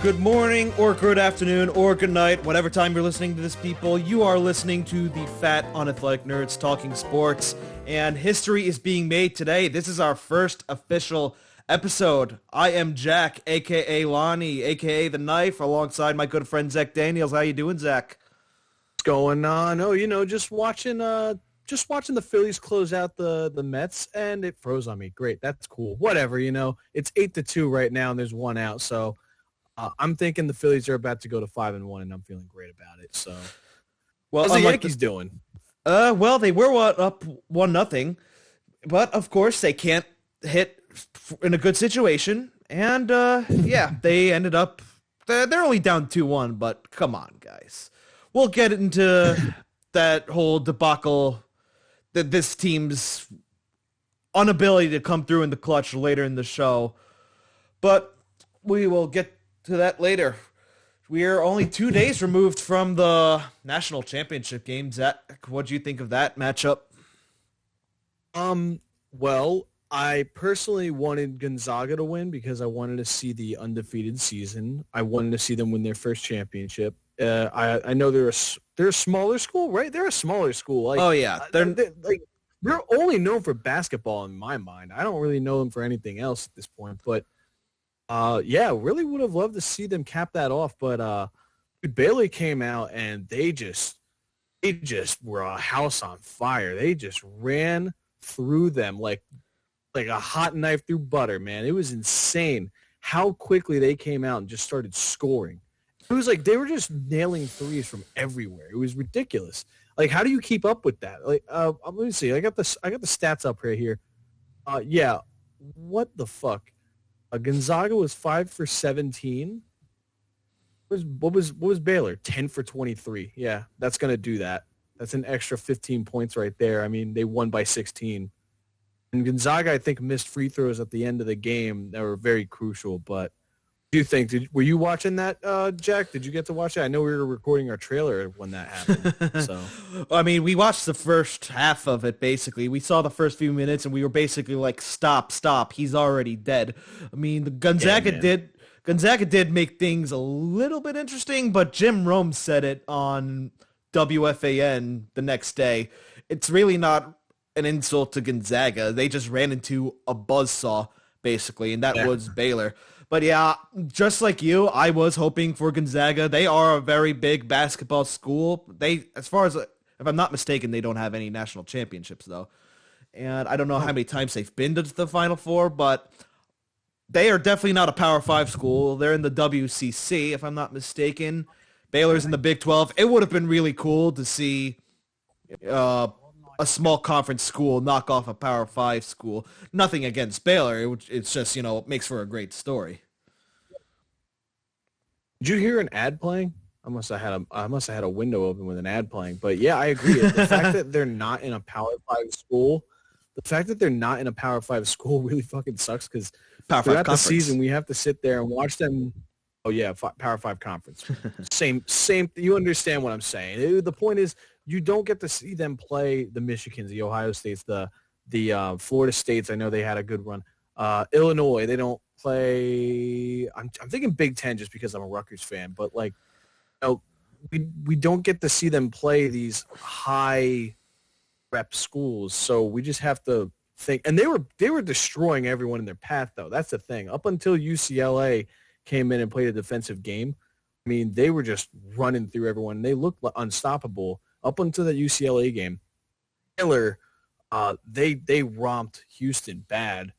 good morning, or good afternoon, or good night, whatever time you're listening to this, people. You are listening to the Fat Unathletic Nerds talking sports, and history is being made today. This is our first official episode. I am Jack, a.k.a. Lonny, a.k.a. The Knife, alongside my good friend Zach Daniels. How you doing, Zach? What's going on? Oh, just watching the Phillies close out the Mets, and it froze on me. Great, that's cool. Whatever, it's 8-2 right now, and there's one out. So I'm thinking the Phillies are about to go to 5-1, and I'm feeling great about it. So, how's the Yankees doing? Well, they were up 1-0, but of course they can't hit in a good situation, and they ended up. They're only down 2-1, but come on, guys. We'll get into that whole debacle. That this team's inability to come through in the clutch later in the show. But we will get to that later. We are only 2 days removed from the national championship game. Zach, what do you think of that matchup? Well, I personally wanted Gonzaga to win because I wanted to see the undefeated season. I wanted to see them win their first championship. I know they're a smaller school, right? They're a smaller school. Oh yeah, they're only known for basketball in my mind. I don't really know them for anything else at this point. But really would have loved to see them cap that off. But Baylor came out and they just were a house on fire. They just ran through them like a hot knife through butter, man. It was insane how quickly they came out and just started scoring. It was like they were just nailing threes from everywhere. It was ridiculous. Like, how do you keep up with that? Like, let me see. I got the stats up right here. What the fuck? Gonzaga was 5 for 17. What was Baylor? 10 for 23. Yeah, that's gonna do that. That's an extra 15 points right there. I mean, they won by 16. And Gonzaga, I think, missed free throws at the end of the game that were very crucial, but. Do you think? Were you watching that, Jack? Did you get to watch it? I know we were recording our trailer when that happened. So, I mean, we watched the first half of it. Basically, we saw the first few minutes, and we were basically like, "Stop! He's already dead." I mean, Gonzaga did make things a little bit interesting, but Jim Rome said it on WFAN the next day. It's really not an insult to Gonzaga. They just ran into a buzzsaw, basically, and that was Baylor. But yeah, just like you, I was hoping for Gonzaga. They are a very big basketball school. As far as, if I'm not mistaken, they don't have any national championships, though. And I don't know how many times they've been to the Final Four, but they are definitely not a Power 5 school. They're in the WCC, if I'm not mistaken. Baylor's in the Big 12. It would have been really cool to see a small conference school knock off a Power 5 school. Nothing against Baylor. It's just, it makes for a great story. Did you hear an ad playing? I must have had a window open with an ad playing. But yeah, I agree. The fact that they're not in a Power 5 school, really fucking sucks because throughout the season we have to sit there and watch them. Oh yeah, Power 5 conference. Same. You understand what I'm saying? The point is, you don't get to see them play the Michigans, the Ohio States, the Florida States. I know they had a good run. Illinois, they don't play. I'm thinking Big Ten just because I'm a Rutgers fan, but we don't get to see them play these high rep schools. So we just have to think. And they were destroying everyone in their path, though. That's the thing. Up until UCLA came in and played a defensive game, I mean, they were just running through everyone. They looked unstoppable. Up until that UCLA game, Baylor, they romped Houston bad.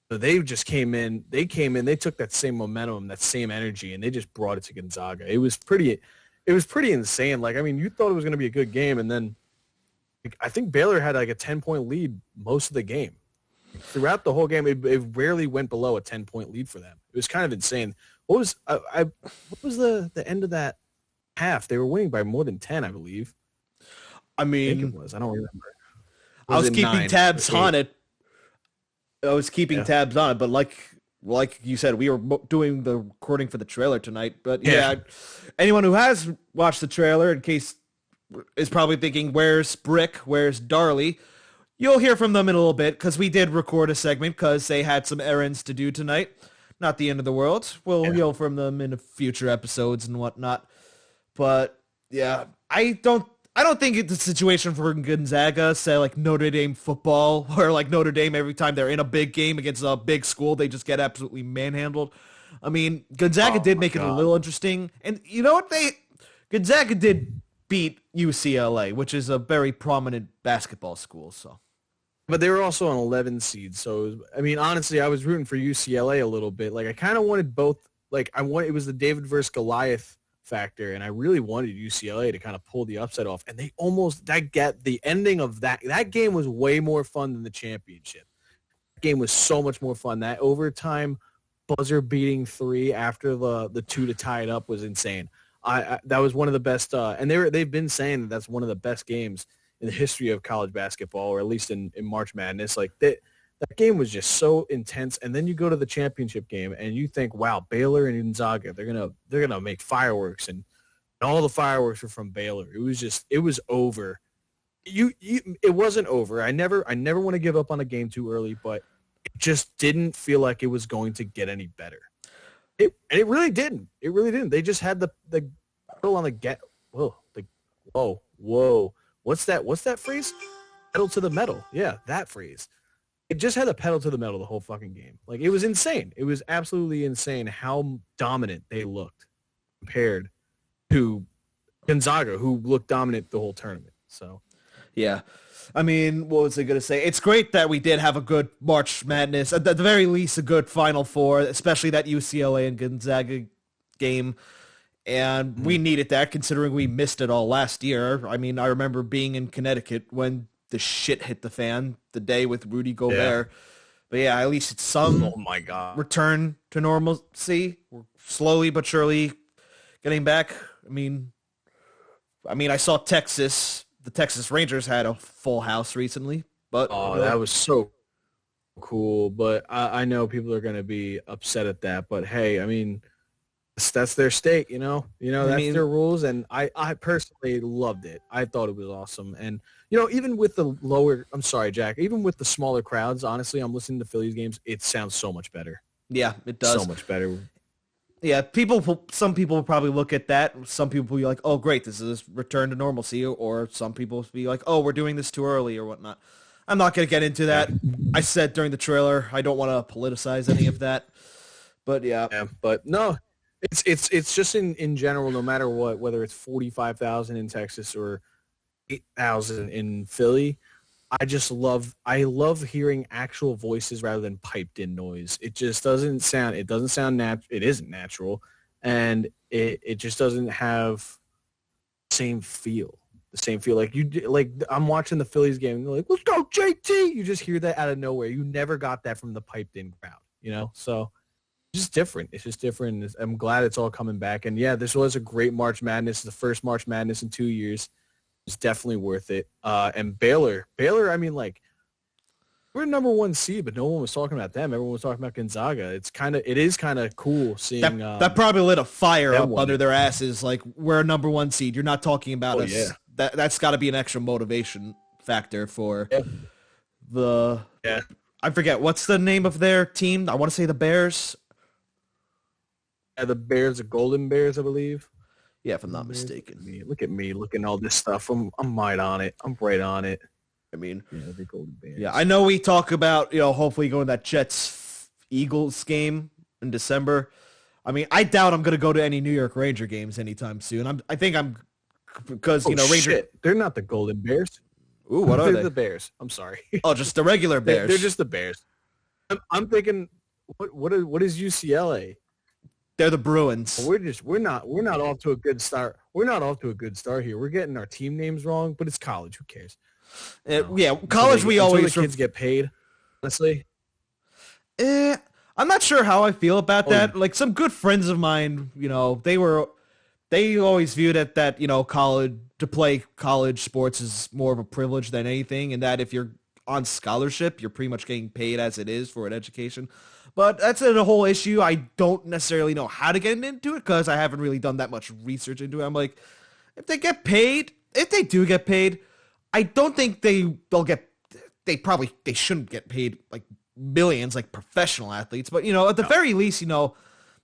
So they just came in. They took that same momentum, that same energy, and they just brought it to Gonzaga. It was pretty insane. Like, I mean, you thought it was going to be a good game, and then I think Baylor had like a 10-point lead most of the game. Throughout the whole game, it rarely went below a 10-point lead for them. It was kind of insane. What was the end of that half? They were winning by more than 10, I believe. I mean, I think it was. I don't remember. I was keeping tabs on it. But like you said, we were doing the recording for the trailer tonight. But yeah, anyone who has watched the trailer, in case, is probably thinking, where's Brick? Where's Darley? You'll hear from them in a little bit because we did record a segment because they had some errands to do tonight. not the end of the world. We'll hear from them in future episodes and whatnot. But yeah, I don't think it's a situation for Gonzaga, say like Notre Dame football, where like Notre Dame, every time they're in a big game against a big school, they just get absolutely manhandled. I mean, Gonzaga did make it a little interesting. And you know what? Gonzaga did beat UCLA, which is a very prominent basketball school. So, but they were also an 11 seed. So, I mean, honestly, I was rooting for UCLA a little bit. Like, I kind of wanted both. Like, it was the David versus Goliath factor, and I really wanted UCLA to kind of pull the upset off. And they almost, the ending of that game was way more fun than the championship. That game was so much more fun. That overtime buzzer beating 3 after the 2 to tie it up was insane. That was one of the best, and they've been saying that that's one of the best games in the history of college basketball, or at least in March Madness. Like that game was just so intense. And then you go to the championship game and you think, wow, Baylor and Gonzaga, they're gonna make fireworks, and all the fireworks were from Baylor. It was over. It wasn't over. I never want to give up on a game too early, but it just didn't feel like it was going to get any better. It really didn't. It really didn't. They just had the pedal on the get. Whoa. What's that phrase? Pedal to the metal. Yeah, that phrase. It just had the pedal to the metal the whole fucking game. Like, it was insane. It was absolutely insane how dominant they looked compared to Gonzaga, who looked dominant the whole tournament. So, yeah. I mean, what was I going to say? It's great that we did have a good March Madness, at the very least a good Final Four, especially that UCLA and Gonzaga game. And we needed that, considering we missed it all last year. I mean, I remember being in Connecticut when the shit hit the fan, the day with Rudy Gobert. Yeah. But yeah, at least it's some return to normalcy. We're slowly but surely getting back. I mean, I saw Texas. The Texas Rangers had a full house recently, but that was so cool. But I know people are going to be upset at that. But hey, I mean, that's their state, you know, that's their rules. And I personally loved it. I thought it was awesome. And, even with the I'm sorry, Jack, even with the smaller crowds, honestly, I'm listening to Phillies games. It sounds so much better. Yeah, it does. So much better. Yeah, some people will probably look at that. Some people will be like, oh, great, this is return to normalcy. Or some people will be like, oh, we're doing this too early or whatnot. I'm not going to get into that. I said during the trailer, I don't want to politicize any of that. But yeah. But no, it's just in general, no matter what, whether it's 45,000 in Texas or 8,000 in Philly, I love hearing actual voices rather than piped in noise. It just doesn't sound natural. It isn't natural, and it just doesn't have the same feel. Like I'm watching the Phillies game and they're like, let's go JT. You just hear that out of nowhere. You never got that from the piped in crowd, so it's just different. It's just different. I'm glad it's all coming back. And yeah, this was a great March Madness, the first March Madness in 2 years. It's definitely worth it. And Baylor, I mean, like, we're number 1 seed, but no one was talking about them. Everyone was talking about Gonzaga. It is kind of cool seeing that probably lit a fire up under their asses. Like, we're a number 1 seed. You're not talking about us. Yeah. That's got to be an extra motivation factor for the. Yeah. I forget what's the name of their team. I want to say the Bears. Yeah, the Bears, the Golden Bears, I believe. Yeah, if I'm not mistaken. Look at me looking all this stuff. I'm right on it. I'm right on it. I mean, the Golden Bears. Yeah, I know we talk about, hopefully going to that Jets-Eagles game in December. I mean, I doubt I'm going to go to any New York Ranger games anytime soon. Because, Ranger. Shit. They're not the Golden Bears. Ooh, what are they? They're the Bears. I'm sorry. Oh, just the regular Bears. They're just the Bears. I'm thinking, what is UCLA? They're the Bruins. We're not off to a good start. We're not off to a good start here. We're getting our team names wrong, but it's college. Who cares? Yeah, college. We always the kids get paid. Honestly, I'm not sure how I feel about that. Like, some good friends of mine, they always viewed it that college, to play college sports is more of a privilege than anything, and that if you're on scholarship, you're pretty much getting paid as it is for an education. But that's a whole issue. I don't necessarily know how to get into it because I haven't really done that much research into it. I'm like, if they do get paid, I don't think they shouldn't get paid like millions like professional athletes, but at the very least,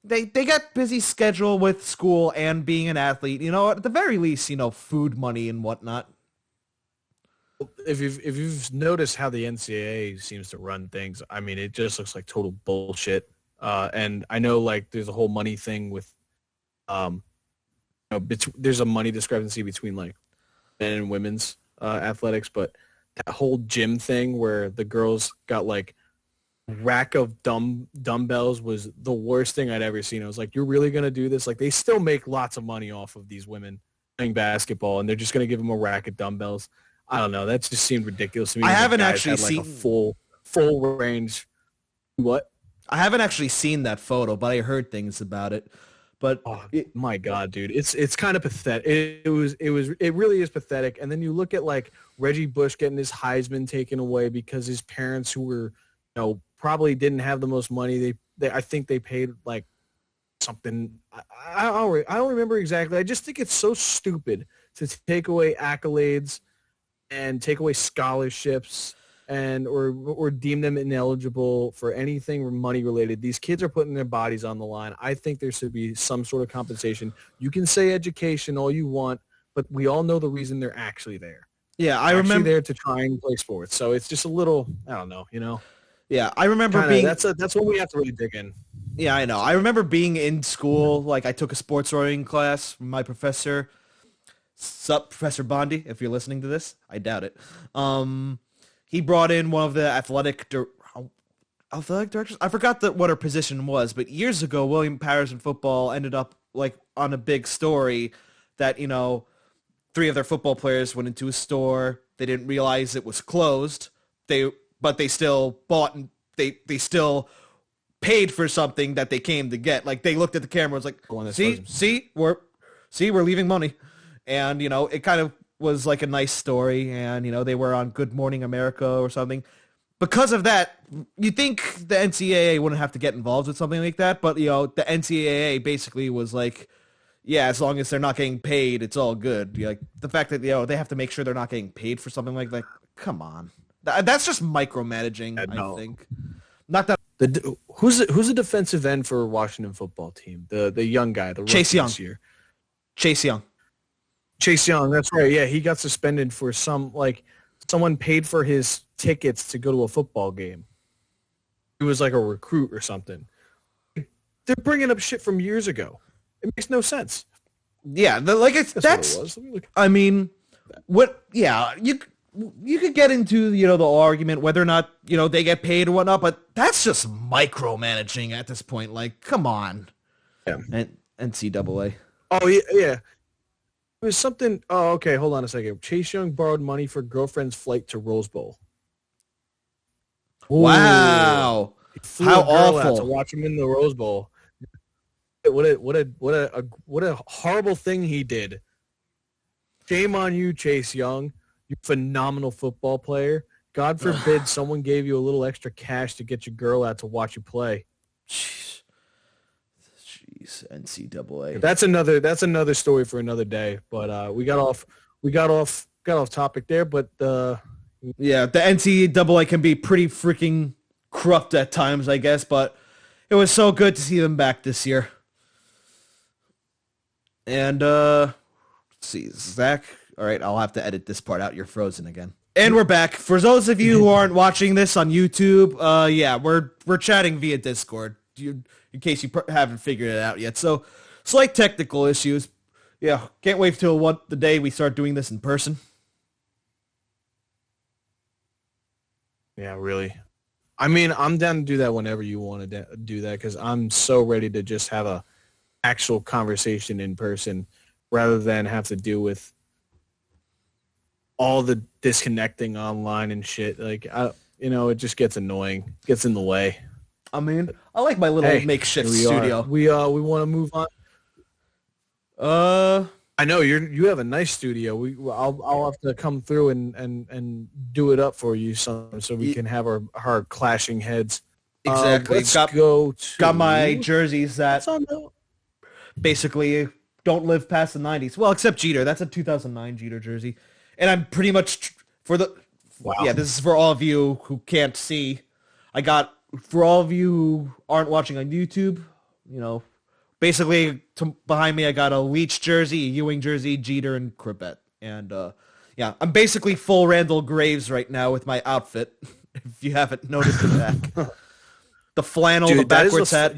they got busy schedule with school and being an athlete. At the very least, food money and whatnot. If you've noticed how the NCAA seems to run things, I mean, it just looks like total bullshit. And I know like there's a whole money thing with, there's a money discrepancy between like men and women's athletics, but that whole gym thing where the girls got like rack of dumbbells was the worst thing I'd ever seen. I was like, you're really going to do this? Like, they still make lots of money off of these women playing basketball, and they're just going to give them a rack of dumbbells. I don't know. That just seemed ridiculous to me. I haven't actually seen a full range. What? I haven't actually seen that photo, but I heard things about it. But my God, dude, it's kind of pathetic. It really is pathetic. And then you look at like Reggie Bush getting his Heisman taken away because his parents, who were, probably didn't have the most money. I think they paid like something. I don't remember exactly. I just think it's so stupid to take away accolades and take away scholarships and or deem them ineligible for anything money related. These kids are putting their bodies on the line. I think there should be some sort of compensation. You can say education all you want, but we all know the reason they're actually there. Yeah, I remember there to try and play sports. So it's just a little, I don't know, Yeah, I remember that's what we have to really dig in. Yeah, I know. I remember being in school, like I took a sports writing class from my professor. Sup, Professor Bondi, if you're listening to this. I doubt it. He brought in one of the athletic directors. I forgot what her position was, but years ago, William Patterson football ended up like on a big story that, 3 of their football players went into a store. They didn't realize it was closed. But they still bought and they still paid for something that they came to get. Like they looked at the camera and was like, see, we're leaving money. And, it kind of was like a nice story. And, they were on Good Morning America or something. Because of that, you think the NCAA wouldn't have to get involved with something like that. But, the NCAA basically was like, yeah, as long as they're not getting paid, it's all good. Like the fact that, they have to make sure they're not getting paid for something like that. Come on. That's just micromanaging, I think. Not that who's the defensive end for Washington football team? The young guy, the Chase Young. This year. Chase Young. Chase Young, that's right. Yeah, he got suspended for someone paid for his tickets to go to a football game. He was like a recruit or something. They're bringing up shit from years ago. It makes no sense. Yeah, that's what it was. I mean, what? Yeah, you could get into, the argument whether or not, they get paid or whatnot, but that's just micromanaging at this point. Like, come on. Yeah. NCAA. Oh, yeah. It was something. Oh, okay. Hold on a second. Chase Young borrowed money for girlfriend's flight to Rose Bowl. Wow. How awful to watch him in the Rose Bowl. What a horrible thing he did. Shame on you, Chase Young. You phenomenal football player. God forbid someone gave you a little extra cash to get your girl out to watch you play. Jeez, NCAA. That's another story for another day. But we got off topic there. But yeah, the NCAA can be pretty freaking corrupt at times, I guess. But it was so good to see them back this year. And let's see, Zach. All right, I'll have to edit this part out. You're frozen again. And we're back. For those of you who aren't watching this on YouTube, yeah, we're chatting via Discord, in case you haven't figured it out yet. So, slight technical issues. Yeah, can't wait till the day we start doing this in person. Yeah, really. I mean, I'm down to do that whenever you want to do that because I'm so ready to just have a actual conversation in person rather than have to deal with all the disconnecting online and shit. Like, it just gets annoying. Gets in the way. I mean, I like my little makeshift studio. We want to move on. I know you have a nice studio. I'll have to come through and do it up for you so we can have our clashing heads. Exactly. Got my jerseys that basically don't live past the 90s. Well, except Jeter. That's a 2009 Jeter jersey. And I'm pretty much this is for all of you who can't see. I got, for all of you who aren't watching on YouTube, basically behind me I got a Leach jersey, a Ewing jersey, Jeter, and Corbett. And yeah, I'm basically full Randall Graves right now with my outfit. If you haven't noticed it back. The flannel, the backwards hat.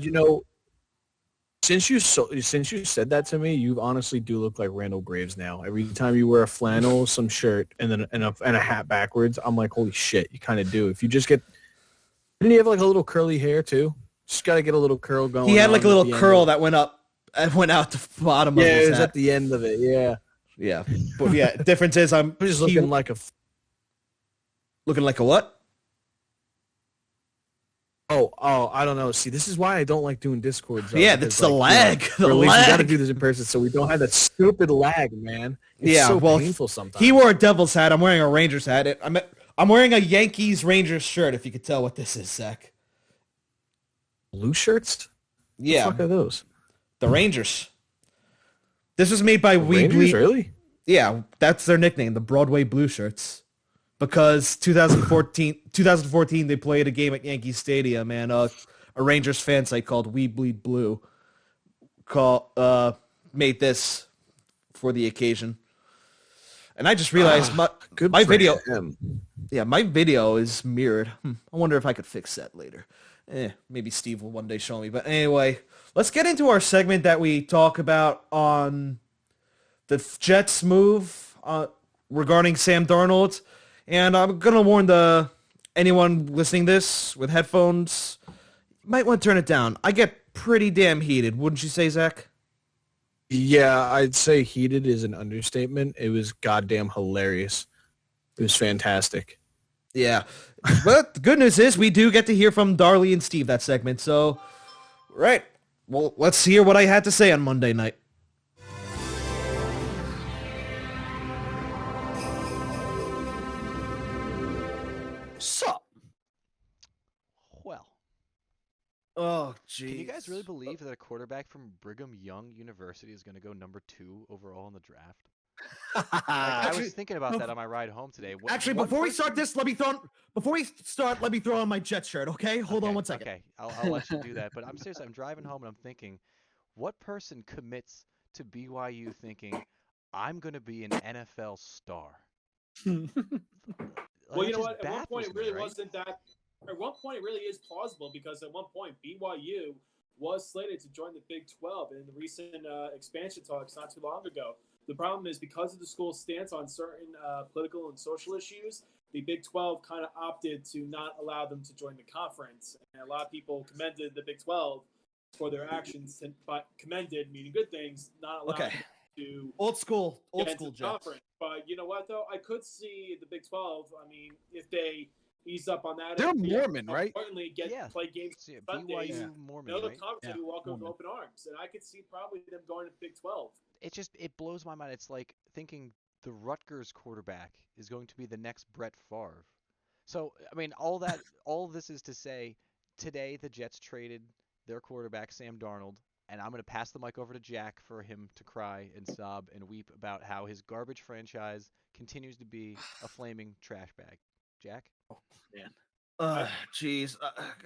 Since you said that to me, you honestly do look like Randall Graves now. Every time you wear a flannel, some shirt, and then and a hat backwards, I'm like, holy shit, you kind of do. If you just get, didn't he have like a little curly hair too? Just got to get a little curl going. He had like a little curl that went out the bottom of his hat. Yeah, it was at the end of it. Yeah, yeah, but yeah. Difference is I'm just looking like a what? Oh, I don't know. See, this is why I don't like doing Discord. Yeah, that's the lag. The lag. We got to do this in person so we don't have that stupid lag, man. It's so painful sometimes. He wore a Devils hat. I'm wearing a Rangers hat. I'm wearing a Yankees Rangers shirt, if you could tell what this is, Zach. Blue shirts? Yeah. What the fuck are those? The Rangers. This was made by Rangers, really? Yeah, that's their nickname, the Broadway Blue Shirts. Because 2014 they played a game at Yankee Stadium, and a Rangers fan site called We Bleed Blue made this for the occasion. And I just realized my video is mirrored. I wonder if I could fix that later. Maybe Steve will one day show me. But anyway, let's get into our segment that we talk about on the Jets move regarding Sam Darnold. And I'm going to warn anyone listening to this with headphones, you might want to turn it down. I get pretty damn heated, wouldn't you say, Zach? Yeah, I'd say heated is an understatement. It was goddamn hilarious. It was fantastic. Yeah. But the good news is we do get to hear from Darley and Steve that segment. So, right. Well, let's hear what I had to say on Monday night. Well. Oh, geez. Can you guys really believe that a quarterback from Brigham Young University is going to go number 2 overall in the draft? I was thinking about that on my ride home today. Before we start, let me throw on my Jet shirt, okay? Hold on 1 second. Okay, I'll let you do that. But I'm serious. I'm driving home and I'm thinking, what person commits to BYU thinking, I'm going to be an NFL star? Well, you know what? At one point, it really wasn't that. At one point, it really is plausible because at one point, BYU was slated to join the Big 12 in the recent expansion talks not too long ago. The problem is because of the school's stance on certain political and social issues, the Big 12 kind of opted to not allow them to join the conference. And a lot of people commended the Big 12 for their actions, but commended, meaning good things, not allowing them to old school conference. But you know what, though? I could see the Big 12, I mean, if they ease up on that. They're Mormon, right? Importantly, play games Sundays. Mormon, the right? conference will welcome with open arms. And I could see probably them going to Big 12. It blows my mind. It's like thinking the Rutgers quarterback is going to be the next Brett Favre. So, I mean, all this is to say, today the Jets traded their quarterback, Sam Darnold, and I'm going to pass the mic over to Jack for him to cry and sob and weep about how his garbage franchise continues to be a flaming trash bag. Jack? Oh, man. Jeez.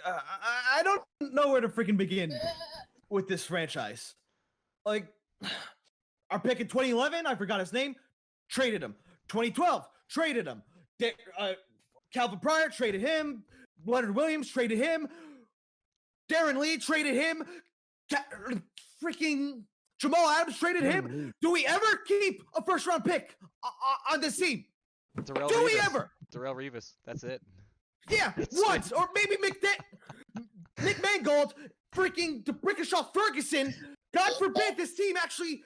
I don't know where to freaking begin with this franchise. Like, our pick in 2011, I forgot his name, traded him. 2012, traded him. Calvin Pryor, traded him. Leonard Williams, traded him. Darren Lee, traded him. Freaking Jamal Adams, traded him. Do we ever keep a first-round pick on this team? Do we ever? Darrelle Revis, that's it. Yeah, once. Or maybe Nick Mangold, freaking DeBrickashaw Ferguson. God forbid this team actually...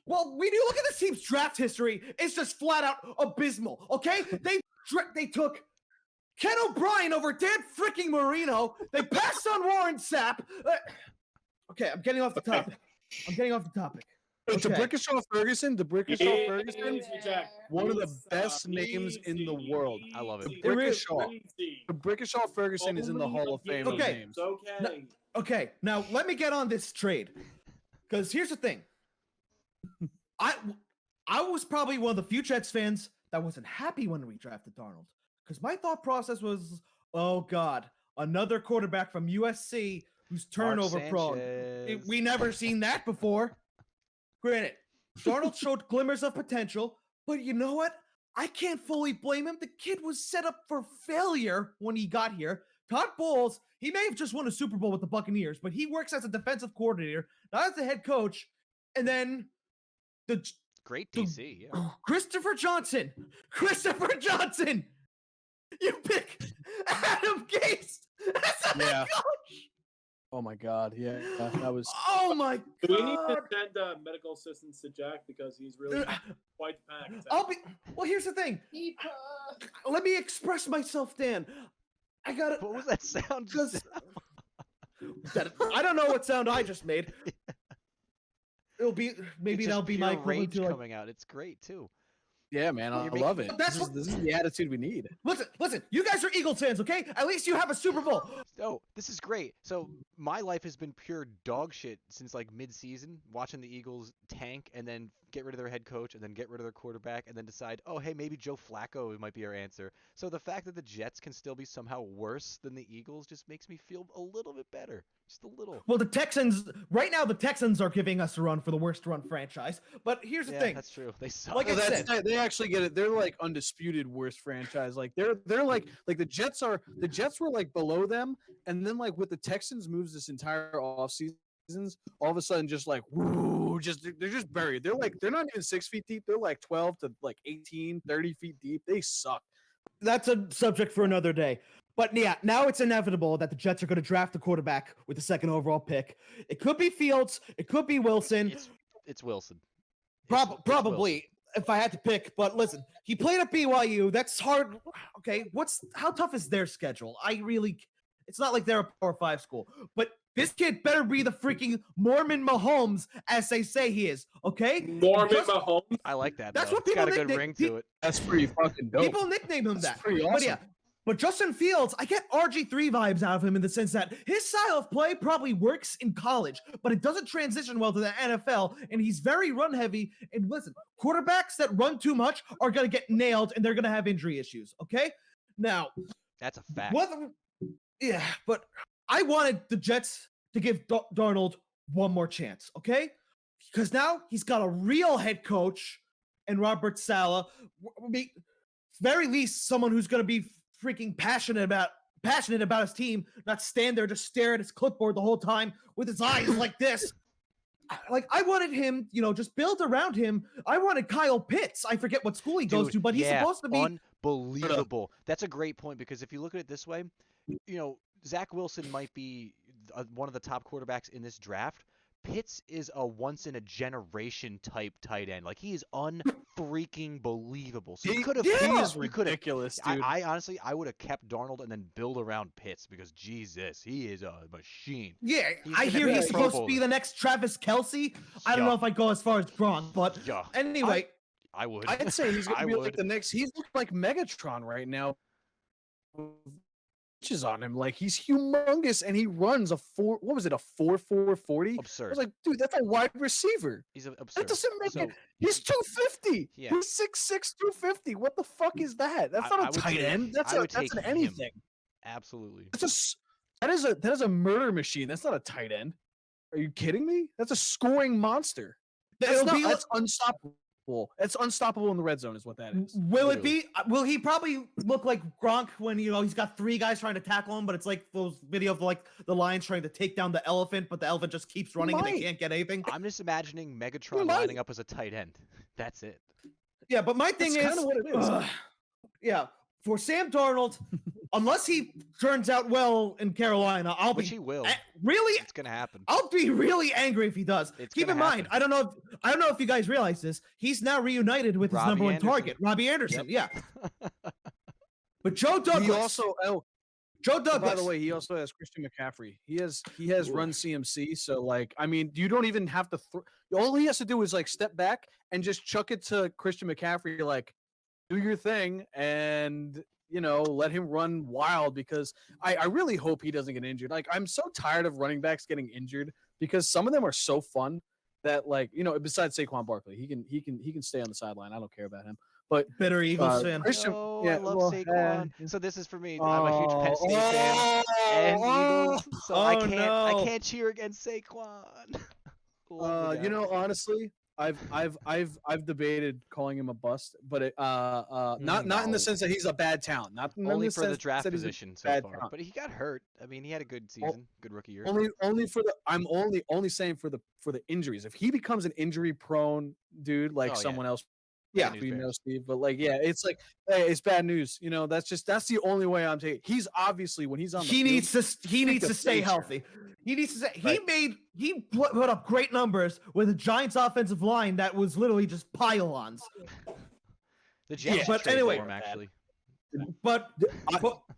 Well, when you look at this team's draft history, it's just flat out abysmal, okay? They took Ken O'Brien over Dan freaking Marino. They passed on Warren Sapp. Okay, I'm getting off the topic. Okay. DeBrickashaw Ferguson, one of the best names in the world. I love it. DeBrickashaw Ferguson is in the Hall of Fame of names. Okay, now let me get on this trade. Because here's the thing. I was probably one of the few Jets fans that wasn't happy when we drafted Darnold. Because my thought process was, Oh God, another quarterback from USC who's turnover prone. We never seen that before. Granted, Darnold showed glimmers of potential, but you know what? I can't fully blame him. The kid was set up for failure when he got here. Todd Bowles, he may have just won a Super Bowl with the Buccaneers, but he works as a defensive coordinator, not as the head coach. And then the great DC, yeah. Christopher Johnson. You pick Adam Gase as the head coach. Oh my God! Yeah, that was. Oh my God! Do we need to send medical assistance to Jack because he's really quite packed? Well, here's the thing. Let me express myself, Dan. I got it. What was that sound? I don't know what sound I just made. It'll be that'll be my rage coming out. It's great too. Yeah, man, I love it. This is the attitude we need. Listen, you guys are Eagles fans, okay? At least you have a Super Bowl. Oh, this is great. So my life has been pure dog shit since like mid-season, watching the Eagles tank and then get rid of their head coach and then get rid of their quarterback and then decide, oh, hey, maybe Joe Flacco might be our answer. So the fact that the Jets can still be somehow worse than the Eagles just makes me feel a little bit better. Just a little. Well, the Texans are giving us a run for the worst run franchise. But here's the thing. That's true. They suck. Like I said, they actually get it. They're like undisputed worst franchise. Like they're like the Jets were like below them, and then like with the Texans moves this entire offseason, all of a sudden just like woo, they're just buried. They're not even 6 feet deep. They're like 12 to like 18, 30 feet deep. They suck. That's a subject for another day. But yeah, now it's inevitable that the Jets are going to draft a quarterback with the second overall pick. It could be Fields. It could be Wilson. It's Wilson. Probably, Wilson, if I had to pick. But listen, he played at BYU. That's hard. Okay, how tough is their schedule? It's not like they're a Power 5 school. But this kid better be the freaking Mormon Mahomes, as they say he is. Okay, Mormon Mahomes. I like that. That's though. what people got a good ring to it. That's pretty fucking dope. People nickname him that. Pretty awesome. But yeah. But Justin Fields, I get RG3 vibes out of him in the sense that his style of play probably works in college, but it doesn't transition well to the NFL, and he's very run heavy. And listen, quarterbacks that run too much are going to get nailed, and they're going to have injury issues, okay? Now, that's a fact. But I wanted the Jets to give Darnold one more chance, okay? Because now he's got a real head coach and Robert Saleh, very least someone who's going to be freaking passionate about his team, not stand there just stare at his clipboard the whole time with his eyes like this. Like, I wanted him, just build around him. I wanted Kyle Pitts. I forget what school he goes to, but he's supposed to be unbelievable. That's a great point because if you look at it this way, Zach Wilson might be one of the top quarterbacks in this draft. Pitts is a once-in-a-generation type tight end. Like, he is unfreaking believable. So he is ridiculous, dude. I honestly, I would have kept Darnold and then build around Pitts because, Jesus, he is a machine. Yeah, I hear he's supposed to be the next Travis Kelce. I don't know if I'd go as far as Gronk, but anyway. I would. I'd say he's going to be like the next – he's like Megatron right now. On him, like he's humongous, and he runs a 4.40. Absurd. I was like, dude, that's a wide receiver. He's absurd. That doesn't make it. He's 250. Yeah. He's 6'6", 250. What the fuck is that? That's not a tight end. That's an anything. Absolutely. That is a murder machine. That's not a tight end. Are you kidding me? That's a scoring monster. That's unstoppable. It's unstoppable in the red zone is what that is. Will he probably look like Gronk when he's got 3 guys trying to tackle him, but it's like those videos of like the Lions trying to take down the elephant, but the elephant just keeps running and they can't get anything? I'm just imagining Megatron lining up as a tight end. That's it. Yeah, but my thing is, what it is. For Sam Darnold, unless he turns out well in Carolina, Which he will. Really, it's gonna happen. I'll be really angry if he does. Keep in mind, I don't know if you guys realize this. He's now reunited with his number 1 target, Robbie Anderson. Yep. Yeah. But Joe Douglas. Joe Douglas. By the way, he also has Christian McCaffrey. He has run CMC. So like, I mean, you don't even have to. All he has to do is like step back and just chuck it to Christian McCaffrey. Like, do your thing and let him run wild because I really hope he doesn't get injured. Like, I'm so tired of running backs getting injured because some of them are so fun that, like, besides Saquon Barkley, he can stay on the sideline. I don't care about him. But bitter Eagles fan. Christian, I love Saquon. So this is for me. I'm a huge Penn State fan and Eagles, so I can't cheer against Saquon. Honestly, I've debated calling him a bust, but not in the sense that he's a bad talent. Not only for the draft position so far. Talent. But he got hurt. I mean, he had a good season, good rookie year. I'm only saying for the injuries. If he becomes an injury prone dude like someone else. Yeah, Steve, but it's like, hey, it's bad news. That's the only way I'm taking. He's obviously when he's on. He needs to stay healthy. He needs to stay. Right. He put up great numbers with a Giants offensive line that was literally just pylons. The Giants, but anyway, actually. But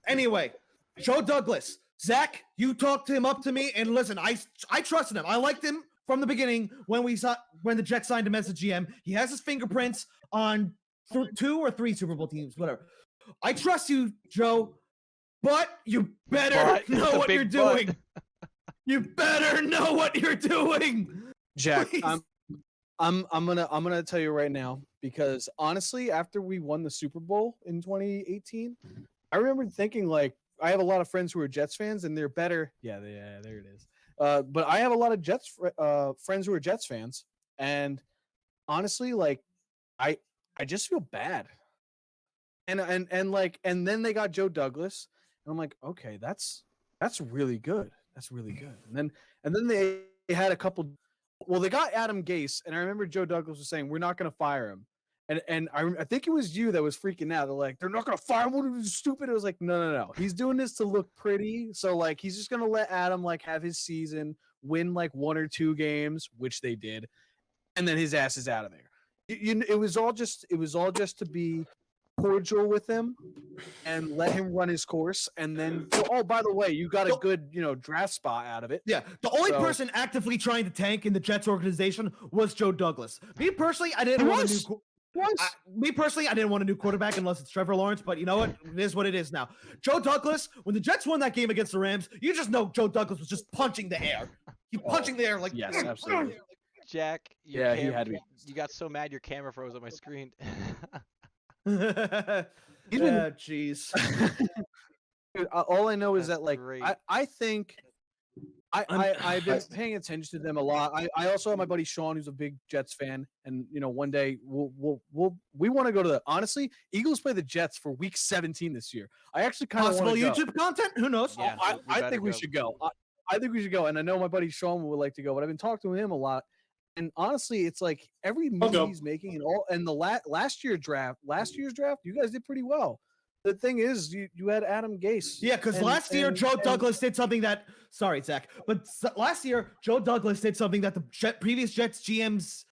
anyway, Joe Douglas, Zach, you talked him up to me, and listen, I trusted him. I liked him from the beginning when the Jets signed him as a GM. He has his fingerprints on 2 or 3 Super Bowl teams, whatever. I trust you, Joe, but you better know what you're doing. You better know what you're doing, Jack. Please. I'm gonna tell you right now, because honestly, after we won the Super Bowl in 2018, I remember thinking I have a lot of friends who are Jets fans, and they're better. Yeah, there it is. But I have a lot of Jets friends who are Jets fans, and honestly, I just feel bad. And then they got Joe Douglas, and I'm like, okay, that's really good. That's really good. And then they had a couple. Well, they got Adam Gase, and I remember Joe Douglas was saying, we're not going to fire him. And I think it was you that was freaking out. They're like, they're not going to fire him. What are you, stupid? It was like, no. He's doing this to look pretty. So he's just going to let Adam have his season, win 1 or 2 games, which they did. And then his ass is out of there. It was all just to be cordial with him and let him run his course. And then, by the way, you got a good, draft spot out of it. Yeah. The only person actively trying to tank in the Jets organization was Joe Douglas. Me personally, I didn't want a new quarterback unless it's Trevor Lawrence, but you know what? It is what it is now. Joe Douglas, when the Jets won that game against the Rams, you just know Joe Douglas was just punching the air. He punching the air yes, absolutely. Jack, he had me. You got so mad your camera froze on my screen. Jeez. All I know is that I think I've been paying attention to them a lot. I also have my buddy Sean, who's a big Jets fan, and one day we want to go to honestly, Eagles play the Jets for Week 17 this year. I actually kind of want to YouTube content. Who knows? Yeah, I think we should go. I think we should go, and I know my buddy Sean would like to go, but I've been talking to him a lot. And honestly, it's every move he's making and the last year's draft, you guys did pretty well. The thing is, you had Adam Gase. Yeah, because last year Joe Douglas did something that. Sorry, Zach, but last year Joe Douglas did something that the previous Jets GMs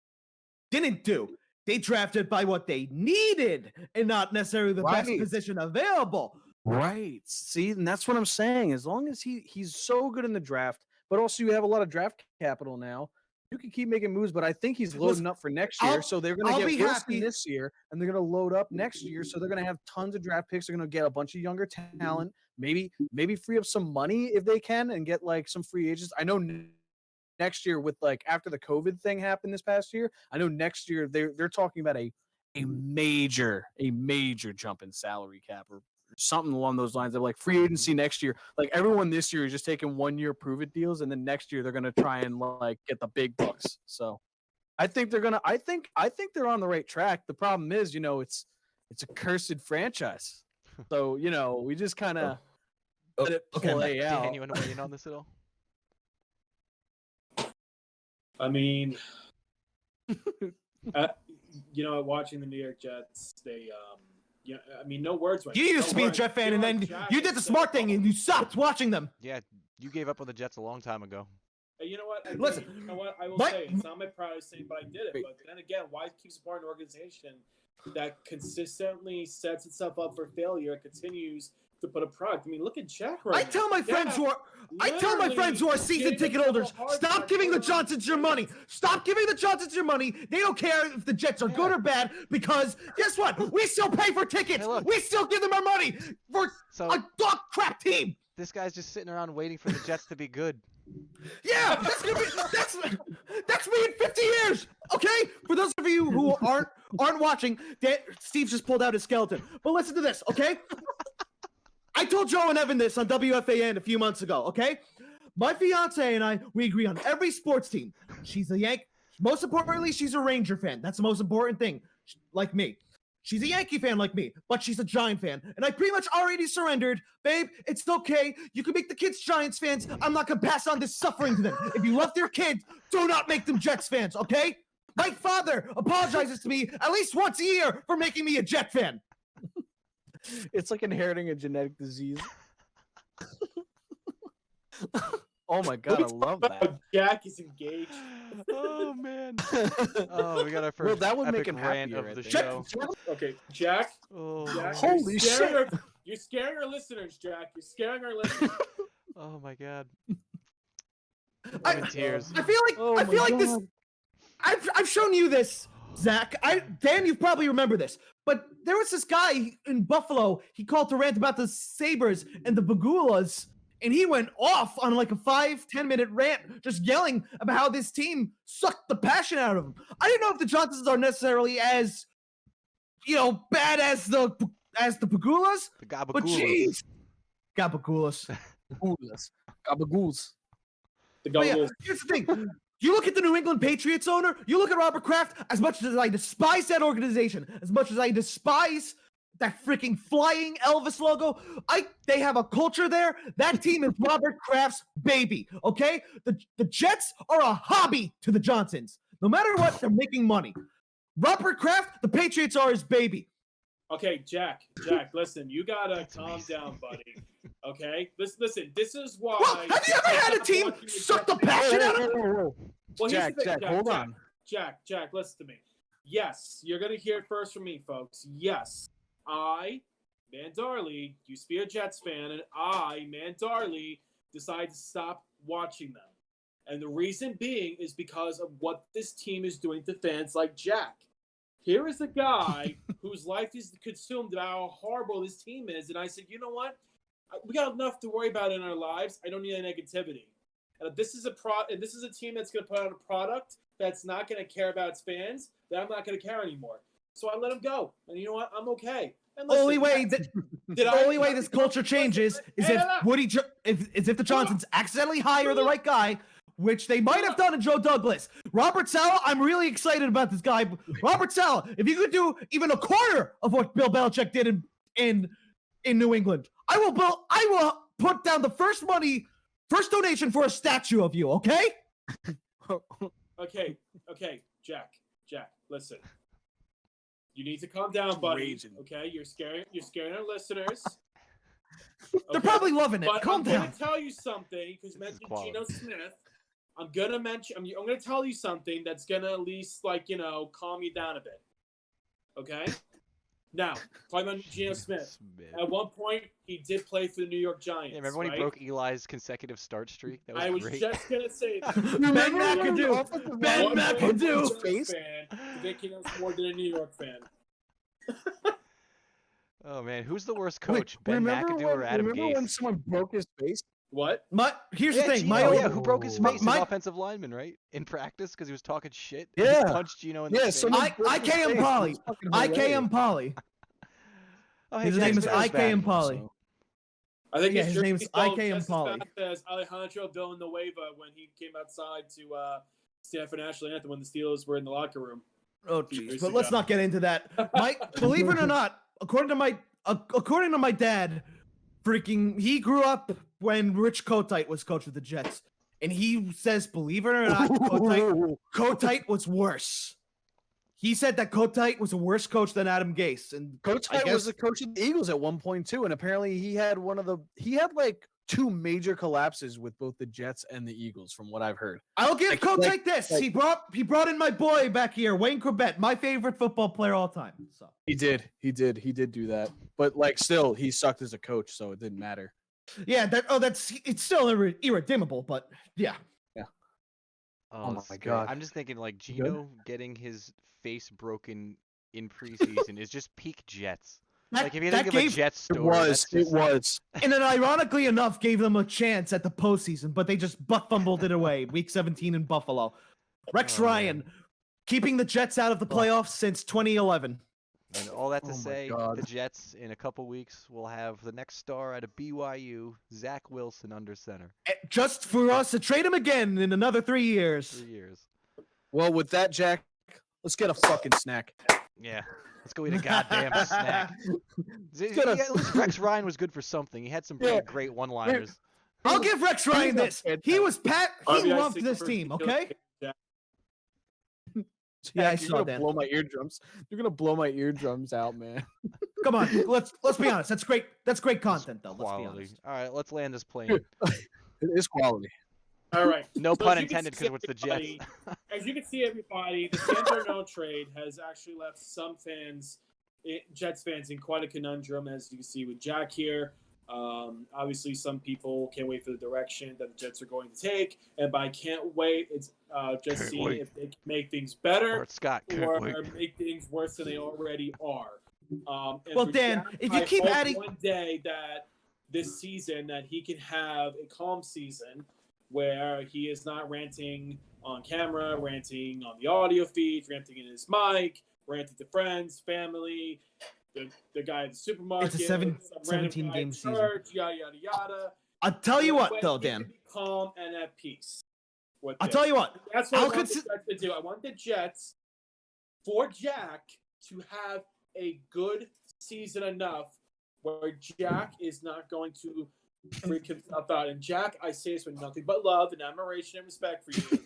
didn't do. They drafted by what they needed and not necessarily the best position available. Right. See, and that's what I'm saying. As long as he's so good in the draft, but also you have a lot of draft capital now. You can keep making moves, but I think he's loading up for next year. So they're going to get worse this year, and they're going to load up next year. So they're going to have tons of draft picks. They're going to get a bunch of younger talent. Maybe free up some money if they can, and get some free agents. I know next year with after the COVID thing happened this past year, I know next year they're talking about a major jump in salary cap or something along those lines of free agency next year. Everyone this year is just taking 1-year prove it deals, and then next year they're gonna try and get the big bucks. So I think they're gonna. I think they're on the right track. The problem is, it's a cursed franchise. So we just kind of let it play out. Dan, you want to weigh in on this at all? I mean, watching the New York Jets, they no words. You used to be a Jet fan, and then you did the smart thing, and you stopped watching them. Yeah, you gave up on the Jets a long time ago. You know what? Listen, you know what? I will say it's not my proudest thing, but I did it. But then again, why keep supporting an organization that consistently sets itself up for failure and continues to put a product? I mean, look at Jack right I tell my friends who are season ticket holders, stop giving the Johnsons your money. Stop giving the Johnsons your money. They don't care if the Jets are good or bad, because guess what? We still pay for tickets. Hey, we still give them our money for a dog crap team. This guy's just sitting around waiting for the Jets to be good. Yeah, that's me in 50 years. Okay, for those of you who aren't watching, Steve just pulled out his skeleton. But listen to this, okay? I told Joe and Evan this on WFAN a few months ago, okay? My fiance and I, we agree on every sports team. She's a Yankee. Most importantly, she's a Ranger fan. That's the most important thing, like me. She's a Yankee fan like me, but she's a Giant fan. And I pretty much already surrendered. Babe, it's okay. You can make the kids Giants fans. I'm not going to pass on this suffering to them. If you love their kids, do not make them Jets fans, okay? My father apologizes to me at least once a year for making me a Jet fan. It's like inheriting a genetic disease. Oh my God, I love that. Jack is engaged. Oh man. Oh, we got our first well, that would make him rant happier, of the Jack, show. Okay, Jack. Oh, Jack, holy shit! You're scaring our listeners, Jack. You're scaring our listeners. Oh my God. I'm in tears. I feel like this. I've shown you this, Zach. Dan, you probably remember this. But there was this guy in Buffalo. He called to rant about the Sabres and the Bagulas. And he went off on like a 5-10 minute rant, just yelling about how this team sucked the passion out of him. I didn't know if the Johnsons are necessarily as, bad as the Pagulas. The Gabagulas. But jeez, Gabagulas. Gabagools. Yeah, here's the thing. You look at the New England Patriots owner, you look at Robert Kraft, as much as I despise that organization, as much as I despise that freaking flying Elvis logo, they have a culture there. That team is Robert Kraft's baby, okay? The Jets are a hobby to the Johnsons. No matter what, they're making money. Robert Kraft, the Patriots are his baby. Okay, Jack, listen, you gotta calm down, buddy. Okay? Listen, this is why... Well, have you ever had a team suck the passion out of you? Well, Jack, hold on. Jack, listen to me. Yes, you're gonna hear it first from me, folks. Yes. I, Man Darley, used to be a Jets fan, and I, Man Darley, decided to stop watching them. And the reason being is because of what this team is doing to fans like Jack. Here is a guy whose life is consumed by how horrible this team is, and I said, you know what? We got enough to worry about in our lives. I don't need any negativity. And this is a team that's going to put out a product that's not going to care about its fans, that I'm not going to care anymore. So I let him go, and you know what? I'm okay. And listen, only way this culture changes is if the Johnsons accidentally hire the right guy, which they might have done in Joe Douglas. Robert Saleh, I'm really excited about this guy. Robert Saleh, if you could do even a quarter of what Bill Belichick did in New England, I will put down the first donation for a statue of you. Okay? Okay, Jack, listen. You need to calm down, buddy. Okay, you're scaring our listeners. They're probably loving it. Calm down. I'm gonna tell you something because you mentioned Geno Smith. I'm gonna tell you something that's gonna at least calm you down a bit. Okay. Now, talking about Geno Smith. At one point, he did play for the New York Giants. Yeah, remember when he broke Eli's consecutive start streak? That was great. Was just gonna say that. Ben McAdoo. Ben McAdoo. Fan thinking of more than a New York fan. Oh man, who's the worst coach? Ben McAdoo or Adam Gase? Remember when someone broke his face? What? Here's the thing. Who broke his face? His offensive lineman, right? In practice because he was talking shit. Yeah. He punched Geno in the face. IKM Polly. IKM Polly. His name is IKM Polly. I think his name is IKM Polly. As Alejandro Villanueva when he came outside to stand for national anthem when the Steelers were in the locker room. Oh, jeez. But let's not get into that. Believe it or not, according to my dad, he grew up when Rich Kotite was coach of the Jets, and he says, believe it or not, Kotite was worse. He said that Kotite was a worse coach than Adam Gase, and Kotite was the coach of the Eagles at one point too, and apparently he had like two major collapses with both the Jets and the Eagles, from what I've heard. I'll give Kotite this. He brought in my boy back here, Wayne Corbett, my favorite football player all time. So he did do that, but still he sucked as a coach, so it didn't matter. Yeah, it's still irredeemable, but yeah. Oh my God! I'm just thinking Geno getting his face broken in preseason is just peak Jets. If you think of a Jets story, it was. And then ironically enough, gave them a chance at the postseason, but they just butt fumbled it away. Week 17 in Buffalo. Rex Ryan, keeping the Jets out of the playoffs since 2011. And all that to say, the Jets in a couple weeks will have the next star out of BYU, Zach Wilson, under center. Just for us to trade him again in another 3 years. 3 years. Well, with that, Jack, let's get a fucking snack. Yeah. Let's go eat a goddamn snack. At least Rex Ryan was good for something. He had some pretty great one-liners. I'll give Rex Ryan this. He was He loved this team, okay? Yeah, I saw that. Blow my eardrums. You're gonna blow my eardrums out, man. Come on, let's be honest. That's great. That's great content, though. Let's be honest. All right, let's land this plane. It is quality. All right. No pun intended, because it's the Jets. As you can see, everybody, the Sandro no trade has actually left some fans, Jets fans, in quite a conundrum. As you can see with Jack here. Obviously, some people can't wait for the direction that the Jets are going to take, and by can't wait, it's just seeing if they can make things better or make things worse than they already are. Well, Dan, Jack, if you keep adding one day that this season that he can have a calm season where he is not ranting on camera, ranting on the audio feed, ranting in his mic, ranting to friends, family. The guy at the supermarket. It's a 17-game season. Yada, yada, yada. I'll tell you what, though, Dan. Be calm and at peace. I'll tell you what. That's what I want the Jets to do. I want the Jets, for Jack, to have a good season enough where Jack is not going to freak himself out. And Jack, I say this with nothing but love and admiration and respect for you.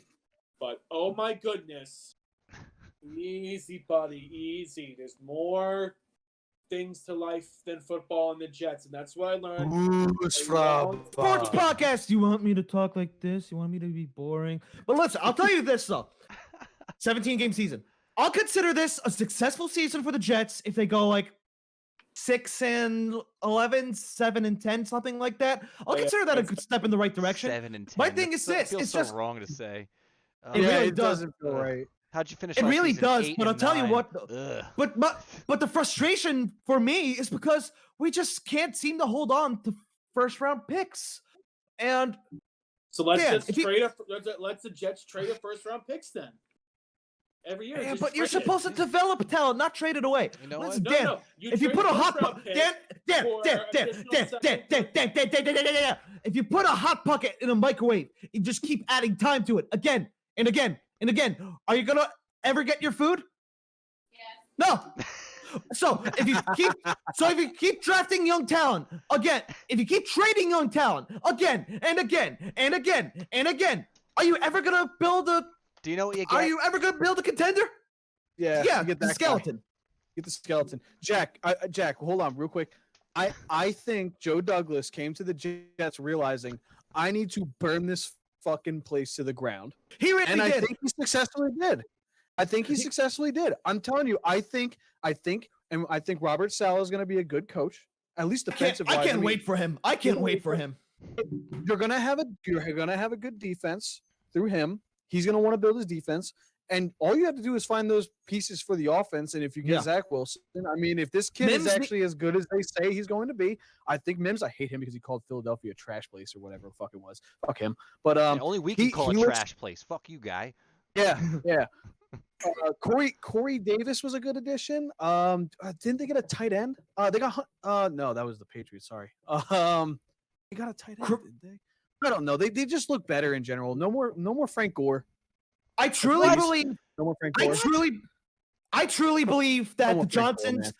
But, oh my goodness. Easy, buddy. Easy. There's more things to life than football and the Jets, and that's what I learned. Sports podcast. You want me to talk like this? You want me to be boring? But listen, I'll tell you this though. 17-game season. I'll consider this a successful season for the Jets if they go like 6-11, 7-10, something like that. I'll consider that a good step in the right direction. 7-10. My thing is this: it's just wrong to say. It really doesn't feel right. How'd you finish? It really does, but I'll tell you what. But the frustration for me is because we just can't seem to hold on to first-round picks, and so let's the Jets trade a first-round picks then. Every year. Yeah, but you're supposed to develop talent, not trade it away. You know Listen, what? Dan, No, if you put a hot if you put a hot bucket in a microwave, you just keep adding time to it again and again and again. Are you gonna ever get your food? Yes. No. So if you keep drafting young talent again, if you keep trading young talent again and again and again and again, are you ever gonna build a? Do you know what you get? Are you ever gonna build a contender? Yeah. Get the skeleton. Guy. Get the skeleton. Jack, hold on real quick. I think Joe Douglas came to the Jets realizing I need to burn this fucking place to the ground. He really did. I think he successfully did. I'm telling you, I think Robert Saleh is going to be a good coach. At least defensive. I can't wait for him. I can't wait for him. You're gonna have a good defense through him. He's gonna want to build his defense, and all you have to do is find those pieces for the offense. And if you get Zach Wilson, I mean, if this kid is actually as good as they say he's going to be, I think Mims. I hate him because he called Philadelphia a trash place or whatever the fuck it was. Fuck him. But only we can call it trash place. Fuck you, guy. Yeah. Corey Davis was a good addition. Didn't they get a tight end? They got no, that was the Patriots. Sorry. They got a tight end, did they? I don't know. They just look better in general. No more Frank Gore. I truly believe. No more Frank Gore. I truly believe that the Johnsons.